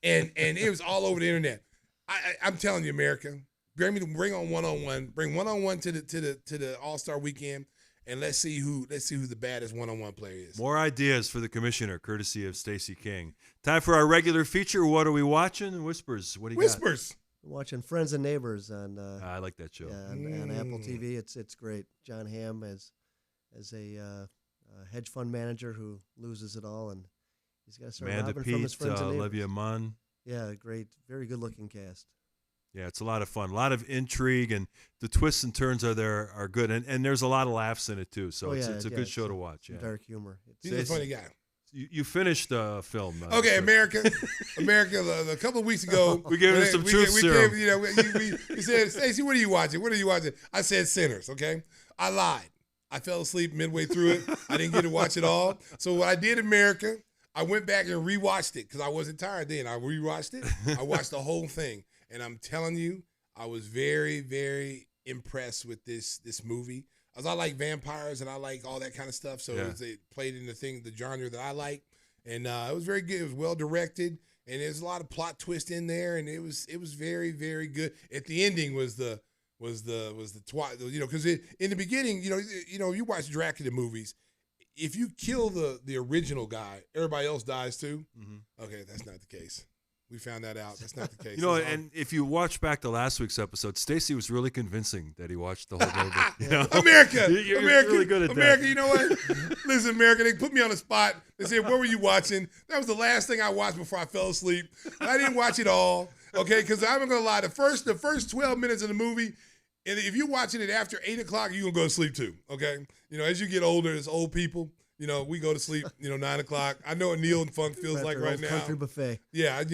And it was all over the internet. I'm telling you, America, bring on one-on-one, bring one-on-one to the All-Star weekend. And let's see who the baddest one-on-one player is. More ideas for the commissioner, courtesy of Stacey King. Time for our regular feature. What are we watching? Whispers. What do you Whispers. I'm watching Friends and Neighbors on. I like that show. Yeah, on Apple TV. It's great. John Hamm as a hedge fund manager who loses it all, and he's got to start robbing from his friends and neighbors. Olivia Munn. Yeah, great. Very good-looking cast. Yeah, it's a lot of fun. A lot of intrigue, and the twists and turns are good. And there's a lot of laughs in it, too. So it's a good show to watch. Yeah. Dark humor. He's a funny guy. You finished the film. Okay, America, a couple of weeks ago. We gave him some truth serum. We said, Stacey, what are you watching? What are you watching? I said Sinners, okay? I lied. I fell asleep midway through it. I didn't get to watch it all. So what I did, America, I went back and rewatched it because I wasn't tired then. I rewatched it. I watched the whole thing. And I'm telling you, I was very, very impressed with this movie. As I like vampires and I like all that kind of stuff, so it played in the genre that I like, and it was very good. It was well directed, and there's a lot of plot twist in there, and it was very, very good. At the ending was the twat, because in the beginning, you watch Dracula movies. If you kill the original guy, everybody else dies too. Mm-hmm. Okay, that's not the case. We found that out. That's not the case. And if you watch back to last week's episode, Stacey was really convincing that he watched the whole movie. America, you're really good at America, that. you know what? Listen, America, they put me on the spot. They said, what were you watching? That was the last thing I watched before I fell asleep. I didn't watch it all, okay? Because I'm not going to lie. The first 12 minutes of the movie, and if you're watching it after 8 o'clock, you're going to go to sleep too, okay? As you get older, as old people, we go to sleep, 9 o'clock. I know what Neil and Funk feels like right now. Country buffet. Yeah, I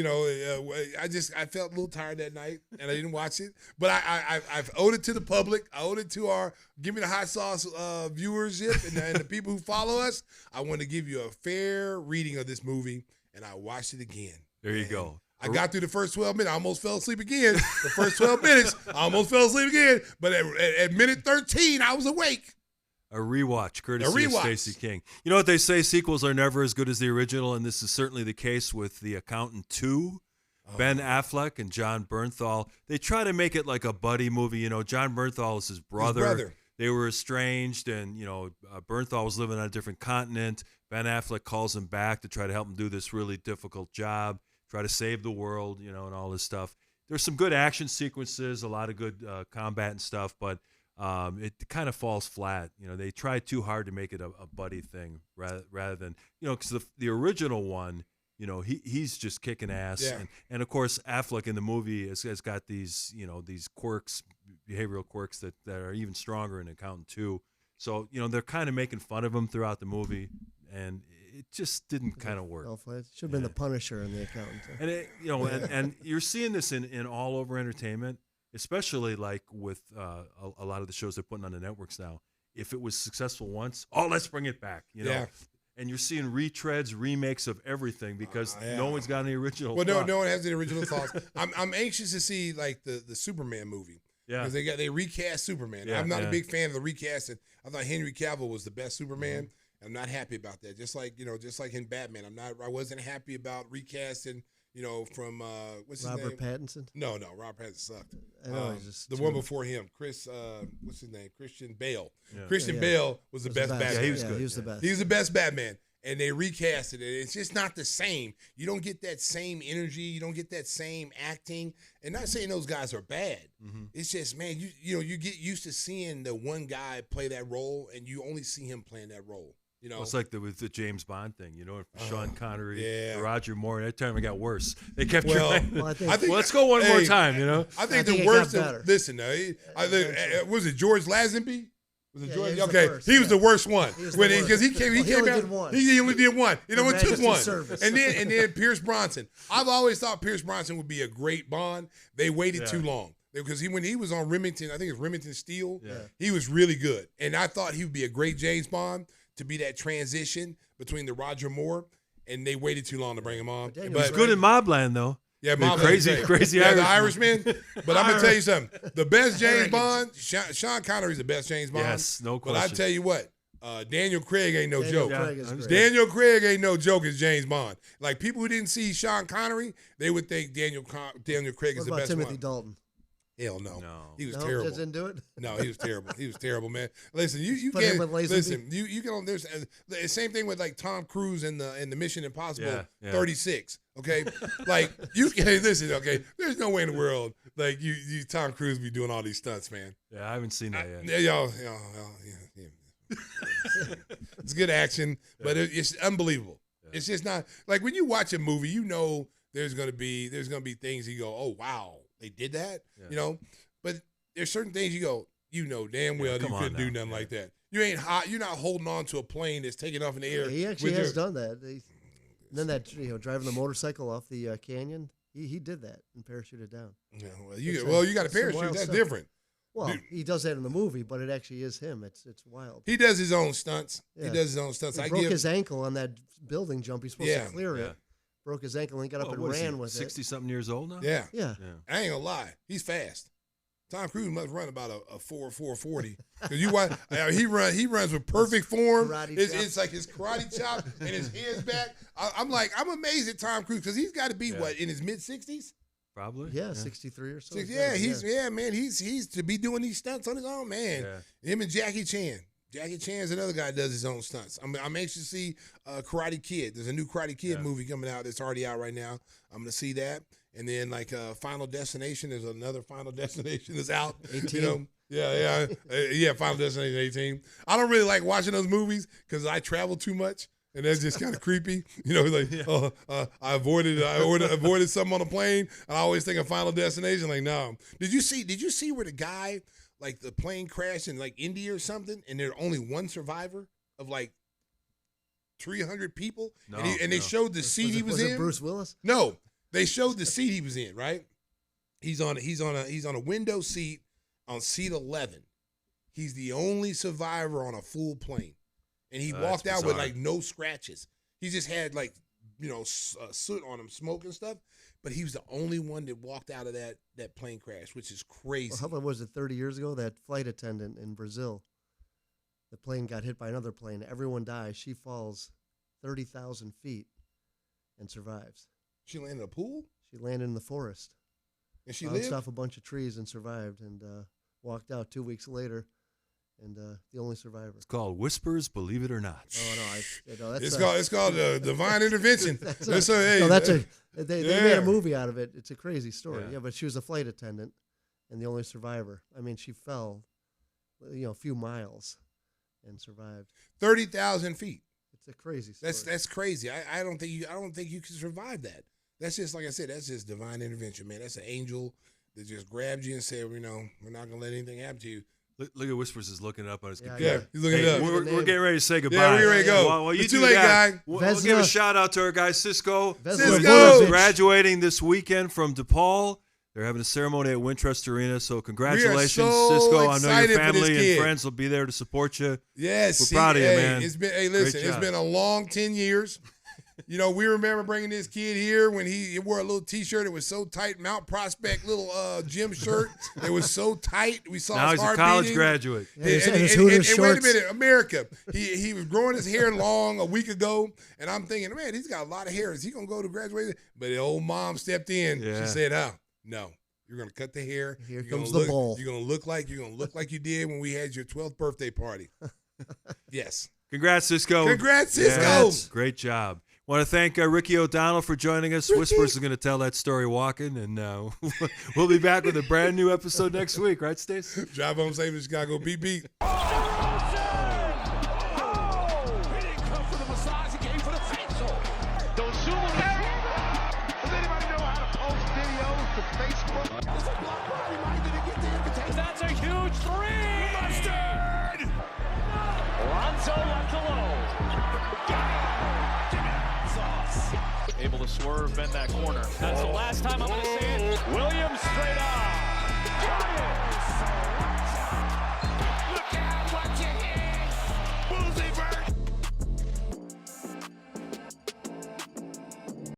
felt a little tired that night, and I didn't watch it. But I've owed it to the public. I owed it to our Gimme the Hot Sauce viewership and the people who follow us. I want to give you a fair reading of this movie, and I watched it again. There you go. I got through the first 12 minutes. I almost fell asleep again. The first 12 minutes, I almost fell asleep again. But at minute 13, I was awake. A rewatch, courtesy of Stacey King. You know what they say? Sequels are never as good as the original, and this is certainly the case with The Accountant 2. Ben Affleck and John Bernthal. They try to make it like a buddy movie. John Bernthal is his brother. They were estranged, and, Bernthal was living on a different continent. Ben Affleck calls him back to try to help him do this really difficult job, try to save the world, and all this stuff. There's some good action sequences, a lot of good combat and stuff, but it kind of falls flat. They try too hard to make it a buddy thing rather than, because the original one, he's just kicking ass. Yeah. And of course, Affleck in the movie has got these, these quirks, behavioral quirks that are even stronger in Accountant 2. So, they're kind of making fun of him throughout the movie, and it just didn't kind of work. It should have been the Punisher in The Accountant. And and you're seeing this in all over entertainment, especially like with a lot of the shows they're putting on the networks now. If it was successful once, let's bring it back, Yeah. And you're seeing retreads, remakes of everything because no one's got any original. Well, no one has the original thoughts. I'm anxious to see like the Superman movie. Yeah, because they recast Superman. Yeah, I'm not a big fan of the recasting. I thought Henry Cavill was the best Superman. Mm-hmm. I'm not happy about that. Just like in Batman, I wasn't happy about recasting. From what's his name? Robert Pattinson? No, Robert Pattinson sucked. I know, he's the one before him, what's his name? Christian Bale. Yeah. Christian Bale was the best Batman. Yeah, he was good. He was the best. He was the best Batman. And they recasted it. It's just not the same. You don't get that same energy. You don't get that same acting. And not saying those guys are bad. Mm-hmm. It's just, man, you get used to seeing the one guy play that role, and you only see him playing that role. You know, Well, it's like with the James Bond thing, Sean Connery, yeah. Roger Moore. That time it got worse. They kept Well, trying. Well, I think, I think Let's go one more hey, time. I think it the got worst. better. Listen, was it George Lazenby? Was it Yeah, George? he was the okay, first, he was yeah. the worst one He was when the because he worst. came Well, he only out. did one. He only did one. It only took Majesty's one. Service. And then Pierce Bronson. I've always thought Pierce Bronson would be a great Bond. They waited too long because when he was on Remington, I think it was Remington Steel. Yeah. He was really good, and I thought he would be a great James Bond to be that transition between the Roger Moore. And they waited too long to bring him on. But Daniel But- He's good in Mobland, though. yeah, The Mom, crazy yeah, the Irishman. Irishman. But I'm gonna tell you something. The best James Bond, Sean Connery's the best James Bond. Yes, no But question. I tell you what, Daniel Craig ain't no Daniel joke. Craig is Yeah, great. Daniel Craig ain't no joke as James Bond. Like people who didn't see Sean Connery, they would think Daniel Craig What is the about best Timothy one. Dalton? Hell no. No. He was No, terrible. doesn't do it. No, he was terrible. He was terrible, man. Listen, you Put him can't with Lazenby. listen. You can there's the same thing with like Tom Cruise in the Mission Impossible Yeah. 36. Okay, like you can listen. Okay, there's no way in the world like you Tom Cruise be doing all these stunts, man. Yeah, I haven't seen that yet. Yeah, yeah. It's good action, but it's unbelievable. Yeah. It's just not like when you watch a movie, you know there's gonna be things you go, oh wow, they did that, Yeah. But there's certain things you go, damn well you come on couldn't do now. nothing Yeah. like that. You ain't hot. You're not holding on to a plane that's taking off in the air. He actually with has your- done that. And then that driving the motorcycle off the canyon, he did that and parachuted down. Yeah, well, It's you got a some parachute. wild That's stuff. different. Well, Dude. he does that in the movie, but it actually is him. It's wild. He does his own stunts. He Yeah. does his own stunts. He I broke give his ankle on that building jump. He's supposed Yeah. to clear Yeah. it. Broke his ankle and he got up and What is he, ran with 60-something years old now? yeah. it. Yeah. Yeah. I ain't gonna lie, he's fast. Tom Cruise must run about a 4.40 because you watch he runs with perfect form. Karate It's, chop. it's like his karate chop and his head's back. I'm amazed at Tom Cruise because he's got to be what in his mid-60s. Probably. Yeah, 63 or so. Yeah, he's to be doing these stunts on his own, man. Yeah. Him and Jackie Chan. Jackie Chan's another guy that does his own stunts. I'm anxious to see Karate Kid. There's a new Karate Kid movie coming out that's already out right now. I'm gonna see that. And then like Final Destination, there's another Final Destination that's out. 18. Yeah, Final Destination 18. I don't really like watching those movies because I travel too much. And that's just kind of creepy, I avoided something on a plane, and I always think of Final Destination. Like, no. Did you see where the guy, like the plane crashed in like India or something, and there's only one survivor of like 300 people, No, and they showed the seat he was it in. Bruce Willis? No, they showed the seat he was in. Right, he's on a window seat on seat 11. He's the only survivor on a full plane. And he walked out with like no scratches. He just had like, soot on him, smoke and stuff. But he was the only one that walked out of that plane crash, which is crazy. Well, how about was it 30 years ago? That flight attendant in Brazil, the plane got hit by another plane. Everyone dies. She falls 30,000 feet and survives. She landed in a pool? She landed in the forest. And she bounced lived? off a bunch of trees and survived, and walked out 2 weeks later. And the only survivor. It's called Whispers, Believe It or Not. Oh no, that's It's called divine intervention. they made a movie out of it. It's a crazy story. Yeah, but she was a flight attendant, and the only survivor. I mean, she fell, a few miles, and survived. 30,000 feet. It's a crazy story. That's crazy. I don't think you can survive that. That's just like I said. That's just divine intervention, man. That's an angel that just grabbed you and said, we're not gonna let anything happen to you. Look at Whispers is looking up on his Yeah, computer. Yeah, he's looking it Hey, up. we're getting ready to say goodbye. Yeah, we're ready to go. Well, you It's do too late, that. guy. We'll Vesna. give a shout out to our guy Cisco. Vesna Cisco! Vujovic. Graduating this weekend from DePaul. They're having a ceremony at Wintrust Arena. So congratulations, so Cisco. I know excited your for family this and kid. friends will be there to support you. Yes, We're proud of you, man. It's been Great it's job. been a long 10 years. We remember bringing this kid here when he wore a little T-shirt. It was so tight, Mount Prospect little gym shirt. It was so tight. We saw Now his he's a heart college beating. graduate. Yeah, his Hooters and wait a shorts. minute, America. He was growing his hair long a week ago, and I'm thinking, man, he's got a lot of hair. Is he gonna go to graduation? But the old mom stepped in. Yeah. She said, no. You're gonna cut the hair. Here You're comes gonna the bowl. You're gonna look like you did when we had your 12th birthday party. Yes. Congrats, Cisco. Congrats, Cisco. Yes, great job. Want to thank Ricky O'Donnell for joining us. Whispers is going to tell that story walking, and we'll be back with a brand new episode next week, right, Stacey? Drive home safe in Chicago. Beat. Hitting swerve, bend that corner. That's the last time I'm going to say it. Williams straight on.